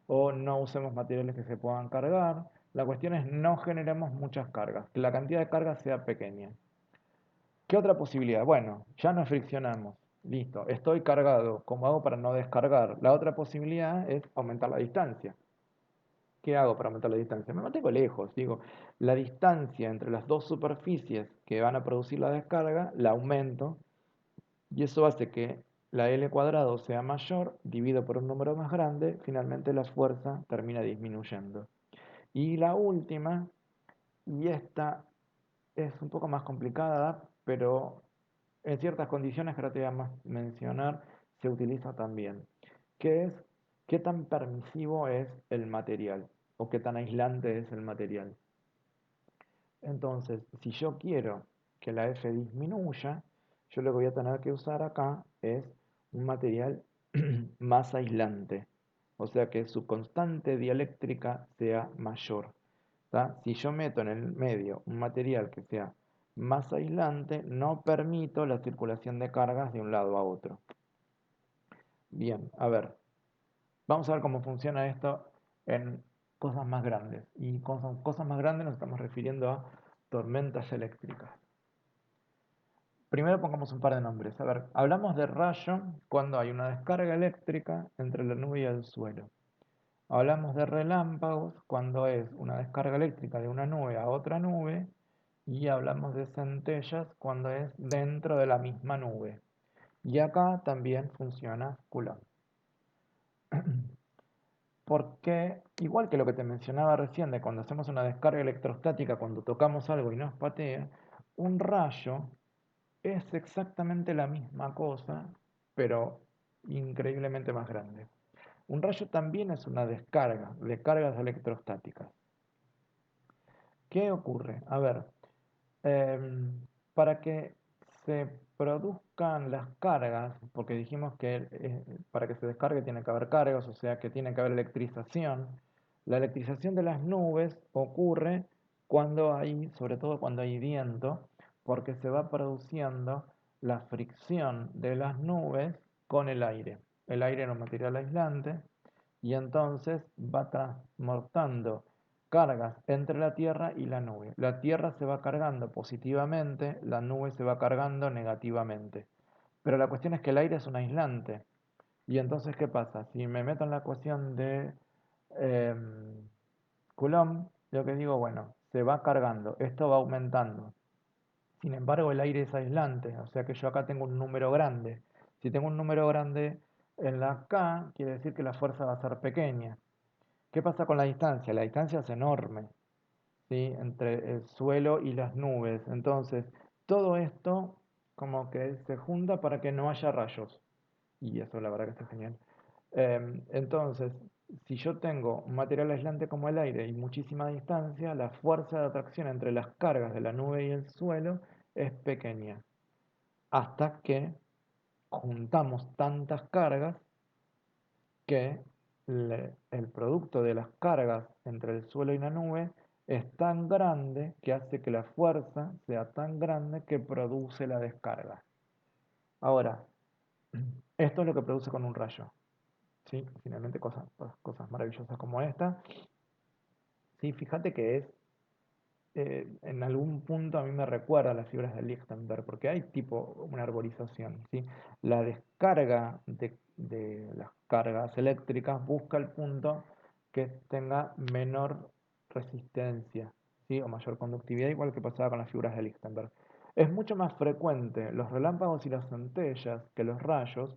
o no usemos materiales que se puedan cargar. La cuestión es no generemos muchas cargas, que la cantidad de cargas sea pequeña. ¿Qué otra posibilidad? Bueno, ya nos friccionamos. Listo, estoy cargado. ¿Cómo hago para no descargar? La otra posibilidad es aumentar la distancia. ¿Qué hago para aumentar la distancia? Me mantengo lejos. Digo, la distancia entre las dos superficies que van a producir la descarga, la aumento y eso hace que la L cuadrado sea mayor, divido por un número más grande, finalmente la fuerza termina disminuyendo. Y la última, y esta es un poco más complicada, pero en ciertas condiciones que ahora te voy a mencionar, se utiliza también, que es qué tan permisivo es el material o qué tan aislante es el material. Entonces, si yo quiero que la F disminuya, yo lo que voy a tener que usar acá es un material más aislante, o sea que su constante dieléctrica sea mayor. ¿Tá? Si yo meto en el medio un material que sea más aislante, no permito la circulación de cargas de un lado a otro. Bien, a ver, vamos a ver cómo funciona esto en cosas más grandes. Y con cosas más grandes nos estamos refiriendo a tormentas eléctricas. Primero pongamos un par de nombres. A ver, hablamos de rayo cuando hay una descarga eléctrica entre la nube y el suelo. Hablamos de relámpagos cuando es una descarga eléctrica de una nube a otra nube. Y hablamos de centellas cuando es dentro de la misma nube. Y acá también funciona Coulomb. Porque, igual que lo que te mencionaba recién de cuando hacemos una descarga electrostática, cuando tocamos algo y nos patea, un rayo es exactamente la misma cosa, pero increíblemente más grande. Un rayo también es una descarga de cargas electrostáticas. ¿Qué ocurre? A ver, para que se produzcan las cargas, porque dijimos que para que se descargue tiene que haber cargas, o sea que tiene que haber electrización. La electrización de las nubes ocurre cuando hay, sobre todo cuando hay viento, porque se va produciendo la fricción de las nubes con el aire. El aire era un material aislante y entonces va transportando cargas entre la Tierra y la nube. La Tierra se va cargando positivamente, la nube se va cargando negativamente. Pero la cuestión es que el aire es un aislante. Y entonces, ¿qué pasa? Si me meto en la ecuación de eh, Coulomb, yo que digo, bueno, se va cargando, esto va aumentando. Sin embargo, el aire es aislante, o sea que yo acá tengo un número grande. Si tengo un número grande en la K, quiere decir que la fuerza va a ser pequeña. ¿Qué pasa con la distancia? La distancia es enorme, ¿sí? Entre el suelo y las nubes. Entonces, todo esto como que se junta para que no haya rayos. Y eso la verdad que está genial. Entonces, si yo tengo un material aislante como el aire y muchísima distancia, la fuerza de atracción entre las cargas de la nube y el suelo es pequeña. Hasta que juntamos tantas cargas que el producto de las cargas entre el suelo y la nube es tan grande que hace que la fuerza sea tan grande que produce la descarga. Ahora, esto es lo que produce con un rayo. ¿Sí? Finalmente cosas maravillosas como esta. Sí, fíjate que es, en algún punto a mí me recuerda a las fibras de Lichtenberg, porque hay tipo una arborización, ¿sí? La descarga de las cargas eléctricas busca el punto que tenga menor resistencia, ¿sí? O mayor conductividad, igual que pasaba con las fibras de Lichtenberg. Es mucho más frecuente los relámpagos y las centellas que los rayos,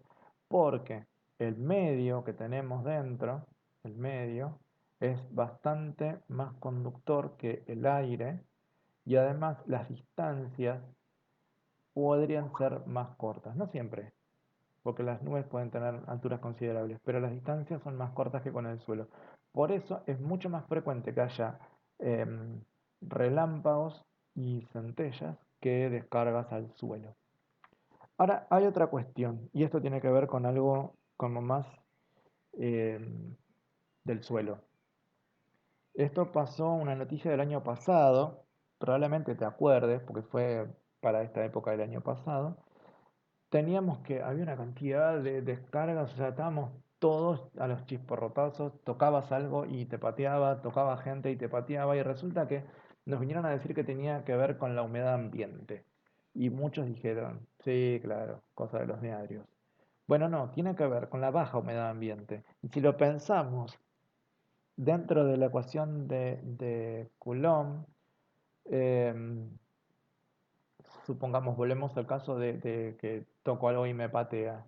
porque el medio que tenemos dentro, el medio, es bastante más conductor que el aire y además las distancias podrían ser más cortas, no siempre, porque las nubes pueden tener alturas considerables, pero las distancias son más cortas que con el suelo. Por eso es mucho más frecuente que haya relámpagos y centellas que descargas al suelo. Ahora hay otra cuestión, y esto tiene que ver con algo como más em, del suelo. Esto pasó, una noticia del año pasado, probablemente te acuerdes, porque fue para esta época del año pasado, había una cantidad de descargas, o sea, estábamos todos a los chisporrotazos, tocabas algo y te pateaba, tocaba gente y te pateaba, y resulta que nos vinieron a decir que tenía que ver con la humedad ambiente. Y muchos dijeron, sí, claro, cosa de los diarios. Bueno, no, tiene que ver con la baja humedad ambiente. Y si lo pensamos dentro de la ecuación de Coulomb, em, supongamos, volvemos al caso de que toco algo y me patea.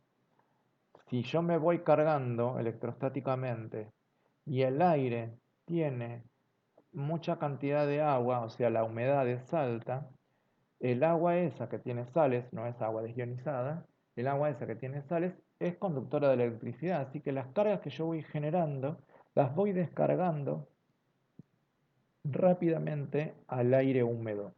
Si yo me voy cargando electrostáticamente y el aire tiene mucha cantidad de agua, o sea, la humedad es alta, el agua esa que tiene sales, no es agua desionizada, el agua esa que tiene sales es conductora de electricidad, así que las cargas que yo voy generando las voy descargando rápidamente al aire húmedo.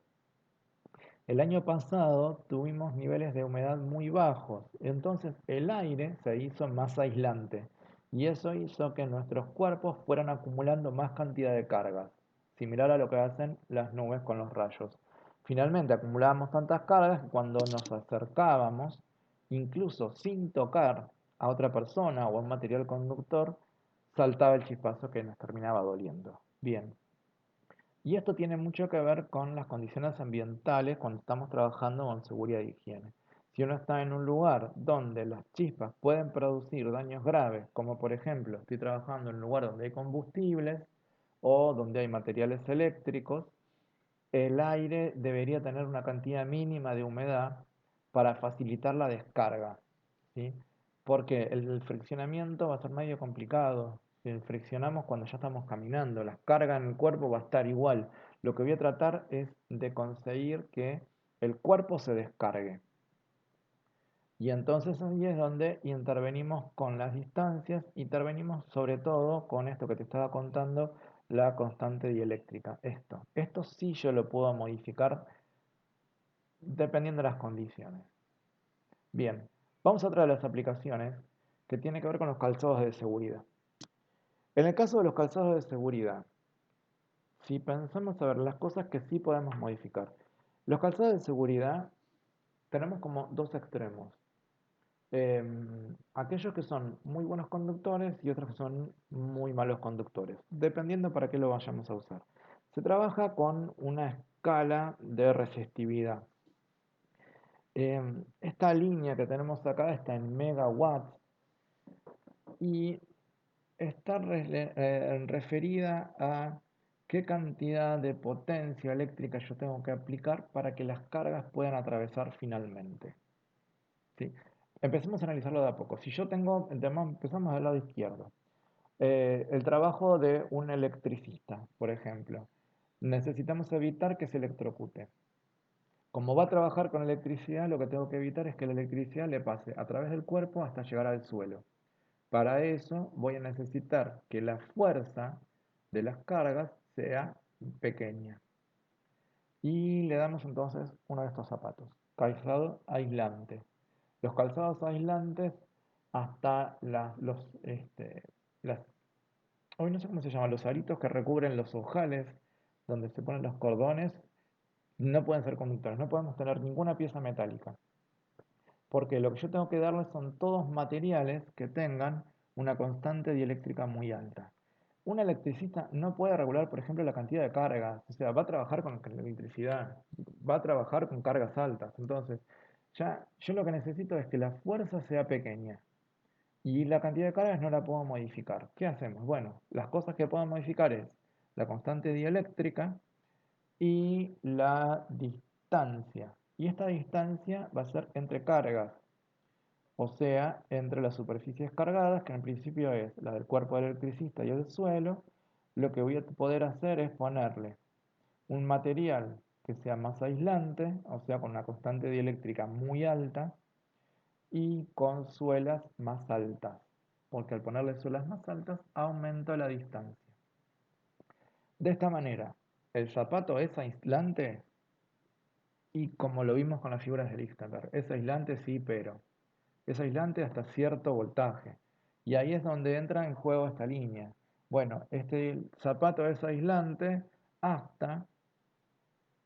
El año pasado tuvimos niveles de humedad muy bajos, entonces el aire se hizo más aislante y eso hizo que nuestros cuerpos fueran acumulando más cantidad de cargas, similar a lo que hacen las nubes con los rayos. Finalmente acumulábamos tantas cargas que cuando nos acercábamos, incluso sin tocar a otra persona o a un material conductor, saltaba el chispazo que nos terminaba doliendo. Bien. Y esto tiene mucho que ver con las condiciones ambientales cuando estamos trabajando con seguridad y higiene. Si uno está en un lugar donde las chispas pueden producir daños graves, como por ejemplo estoy trabajando en un lugar donde hay combustibles o donde hay materiales eléctricos, el aire debería tener una cantidad mínima de humedad para facilitar la descarga, ¿sí? Porque el friccionamiento va a ser medio complicado. Si friccionamos cuando ya estamos caminando, la carga en el cuerpo va a estar igual. Lo que voy a tratar es de conseguir que el cuerpo se descargue. Y entonces ahí es donde intervenimos con las distancias, intervenimos sobre todo con esto que te estaba contando, la constante dieléctrica. Esto sí yo lo puedo modificar dependiendo de las condiciones. Bien, vamos a otra de las aplicaciones que tiene que ver con los calzados de seguridad. En el caso de los calzados de seguridad, si pensamos a ver las cosas que sí podemos modificar, los calzados de seguridad tenemos como dos extremos. Aquellos que son muy buenos conductores y otros que son muy malos conductores, dependiendo para qué lo vayamos a usar. Se trabaja con una escala de resistividad. Esta línea que tenemos acá está en megawatts y está referida a qué cantidad de potencia eléctrica yo tengo que aplicar para que las cargas puedan atravesar finalmente. ¿Sí? Empecemos a analizarlo de a poco. Si yo tengo, empezamos del lado izquierdo. El trabajo de un electricista, por ejemplo. Necesitamos evitar que se electrocute. Como va a trabajar con electricidad, lo que tengo que evitar es que la electricidad le pase a través del cuerpo hasta llegar al suelo. Para eso voy a necesitar que la fuerza de las cargas sea pequeña. Y le damos entonces uno de estos zapatos, calzado aislante. Los calzados aislantes hasta las, hoy no sé cómo se llaman, los aritos que recubren los ojales, donde se ponen los cordones, no pueden ser conductores, no podemos tener ninguna pieza metálica. Porque lo que yo tengo que darles son todos materiales que tengan una constante dieléctrica muy alta. Un electricista no puede regular, por ejemplo, la cantidad de cargas, o sea, va a trabajar con la electricidad, va a trabajar con cargas altas. Entonces, ya yo lo que necesito es que la fuerza sea pequeña y la cantidad de cargas no la puedo modificar. ¿Qué hacemos? Bueno, las cosas que puedo modificar es la constante dieléctrica y la distancia. Y esta distancia va a ser entre cargas, o sea, entre las superficies cargadas, que en principio es la del cuerpo del electricista y el suelo. Lo que voy a poder hacer es ponerle un material que sea más aislante, o sea, con una constante dieléctrica muy alta, y con suelas más altas, porque al ponerle suelas más altas aumento la distancia. De esta manera, el zapato es aislante y como lo vimos con las figuras de Lichtenberg, es aislante sí, pero es aislante hasta cierto voltaje. Y ahí es donde entra en juego esta línea. Bueno, este zapato es aislante hasta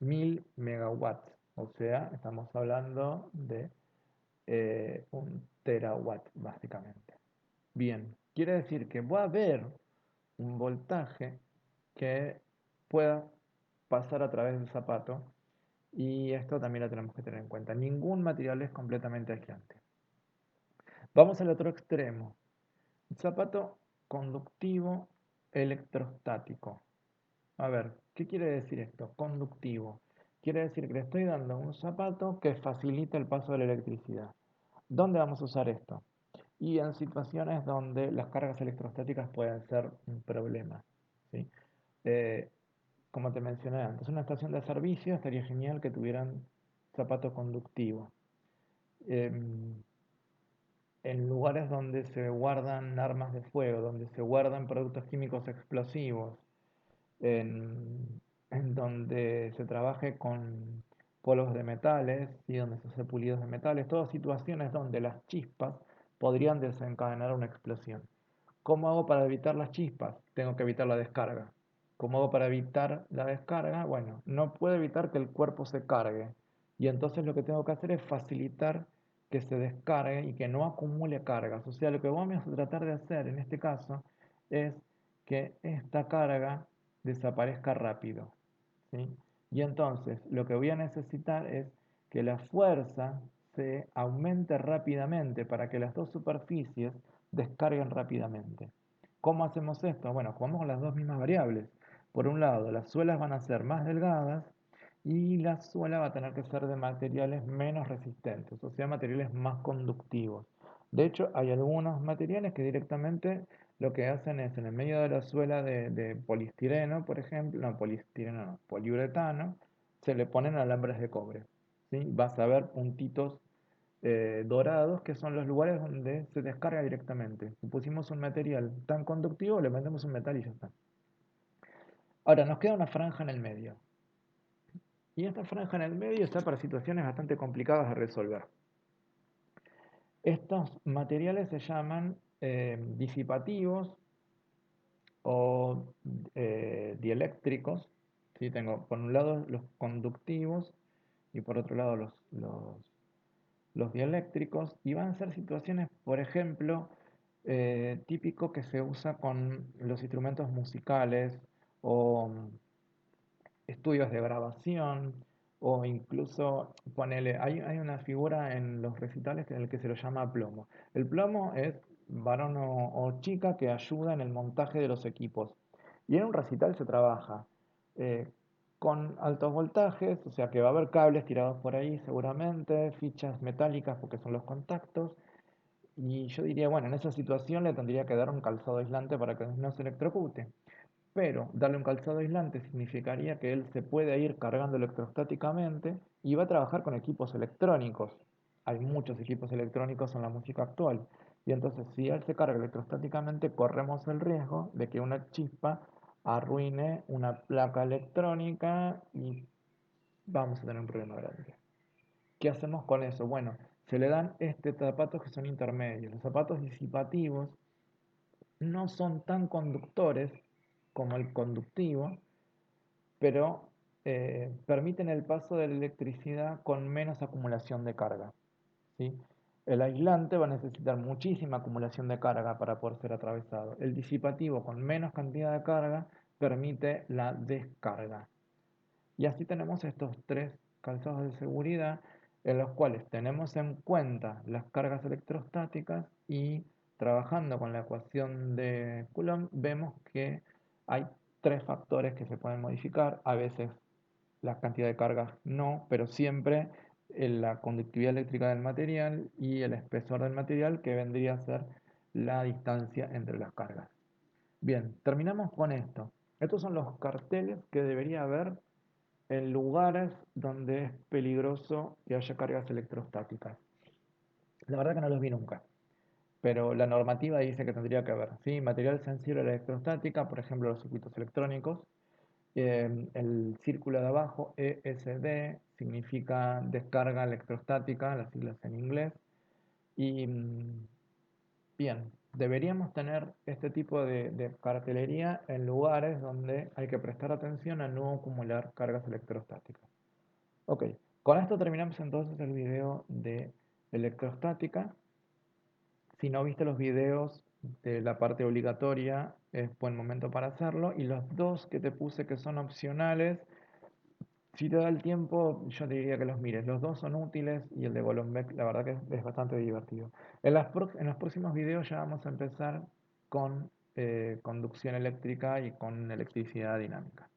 1000 megawatts. O sea, estamos hablando de 1 terawatt básicamente. Bien, quiere decir que va a haber un voltaje que pueda pasar a través del zapato y esto también lo tenemos que tener en cuenta. Ningún material es completamente aislante. Vamos al otro extremo. Zapato conductivo electrostático. A ver, ¿qué quiere decir esto? Conductivo. Quiere decir que le estoy dando un zapato que facilita el paso de la electricidad. ¿Dónde vamos a usar esto? Y en situaciones donde las cargas electrostáticas pueden ser un problema. ¿Sí? Eh, Como te mencioné antes, una estación de servicio estaría genial que tuvieran zapato conductivo. Em, en lugares donde se guardan armas de fuego, donde se guardan productos químicos explosivos, en donde se trabaje con polos de metales y donde se hace pulidos de metales, todas situaciones donde las chispas podrían desencadenar una explosión. ¿Cómo hago para evitar las chispas? Tengo que evitar la descarga. ¿Cómo hago para evitar la descarga? Bueno, no puedo evitar que el cuerpo se cargue. Y entonces lo que tengo que hacer es facilitar que se descargue y que no acumule cargas. O sea, lo que vamos a tratar de hacer en este caso es que esta carga desaparezca rápido. ¿Sí? Y entonces lo que voy a necesitar es que la fuerza se aumente rápidamente para que las dos superficies descarguen rápidamente. ¿Cómo hacemos esto? Bueno, jugamos con las dos mismas variables. Por un lado, las suelas van a ser más delgadas y la suela va a tener que ser de materiales menos resistentes, o sea, materiales más conductivos. De hecho, hay algunos materiales que directamente lo que hacen es en el medio de la suela de poliestireno, por ejemplo, no, poliestireno no, poliuretano, se le ponen alambres de cobre. ¿Sí? Vas a ver puntitos dorados que son los lugares donde se descarga directamente. Si pusimos un material tan conductivo, le metemos un metal y ya está. Ahora, nos queda una franja en el medio. Y esta franja en el medio está para situaciones bastante complicadas de resolver. Estos materiales se llaman disipativos o dieléctricos. ¿Sí? Tengo por un lado los conductivos y por otro lado los dieléctricos. Y van a ser situaciones, por ejemplo, típico que se usa con los instrumentos musicales o estudios de grabación o incluso, ponele, hay una figura en los recitales en el que se lo llama plomo. El plomo es varón o chica que ayuda en el montaje de los equipos. Y en un recital se trabaja eh, con altos voltajes, o sea que va a haber cables tirados por ahí seguramente, fichas metálicas porque son los contactos. Y yo diría, bueno, en esa situación le tendría que dar un calzado aislante para que no se electrocute. Pero darle un calzado aislante significaría que él se puede ir cargando electrostáticamente y va a trabajar con equipos electrónicos. Hay muchos equipos electrónicos en la música actual. Y entonces, si él se carga electrostáticamente, corremos el riesgo de que una chispa arruine una placa electrónica y vamos a tener un problema grande. ¿Qué hacemos con eso? Bueno, se le dan zapatos que son intermedios. Los zapatos disipativos no son tan conductores como el conductivo, pero permiten el paso de la electricidad con menos acumulación de carga. ¿Sí? El aislante va a necesitar muchísima acumulación de carga para poder ser atravesado. El disipativo con menos cantidad de carga permite la descarga. Y así tenemos estos tres calzados de seguridad en los cuales tenemos en cuenta las cargas electrostáticas y trabajando con la ecuación de Coulomb vemos que hay tres factores que se pueden modificar. A veces la cantidad de cargas no, pero siempre la conductividad eléctrica del material y el espesor del material que vendría a ser la distancia entre las cargas. Bien, terminamos con esto. Estos son los carteles que debería haber en lugares donde es peligroso que haya cargas electrostáticas. La verdad que no los vi nunca, pero la normativa dice que tendría que haber, ¿sí? Material sensible a la electrostática, por ejemplo los circuitos electrónicos. El círculo de abajo, ESD, significa descarga electrostática, las siglas en inglés. Y bien, deberíamos tener este tipo de cartelería en lugares donde hay que prestar atención a no acumular cargas electrostáticas. Ok, con esto terminamos entonces el video de electrostática. Si no viste los videos de la parte obligatoria, es buen momento para hacerlo. Y los dos que te puse que son opcionales, si te da el tiempo, yo te diría que los mires. Los dos son útiles y el de Golombek, la verdad que es bastante divertido. En los próximos videos ya vamos a empezar con conducción eléctrica y con electricidad dinámica.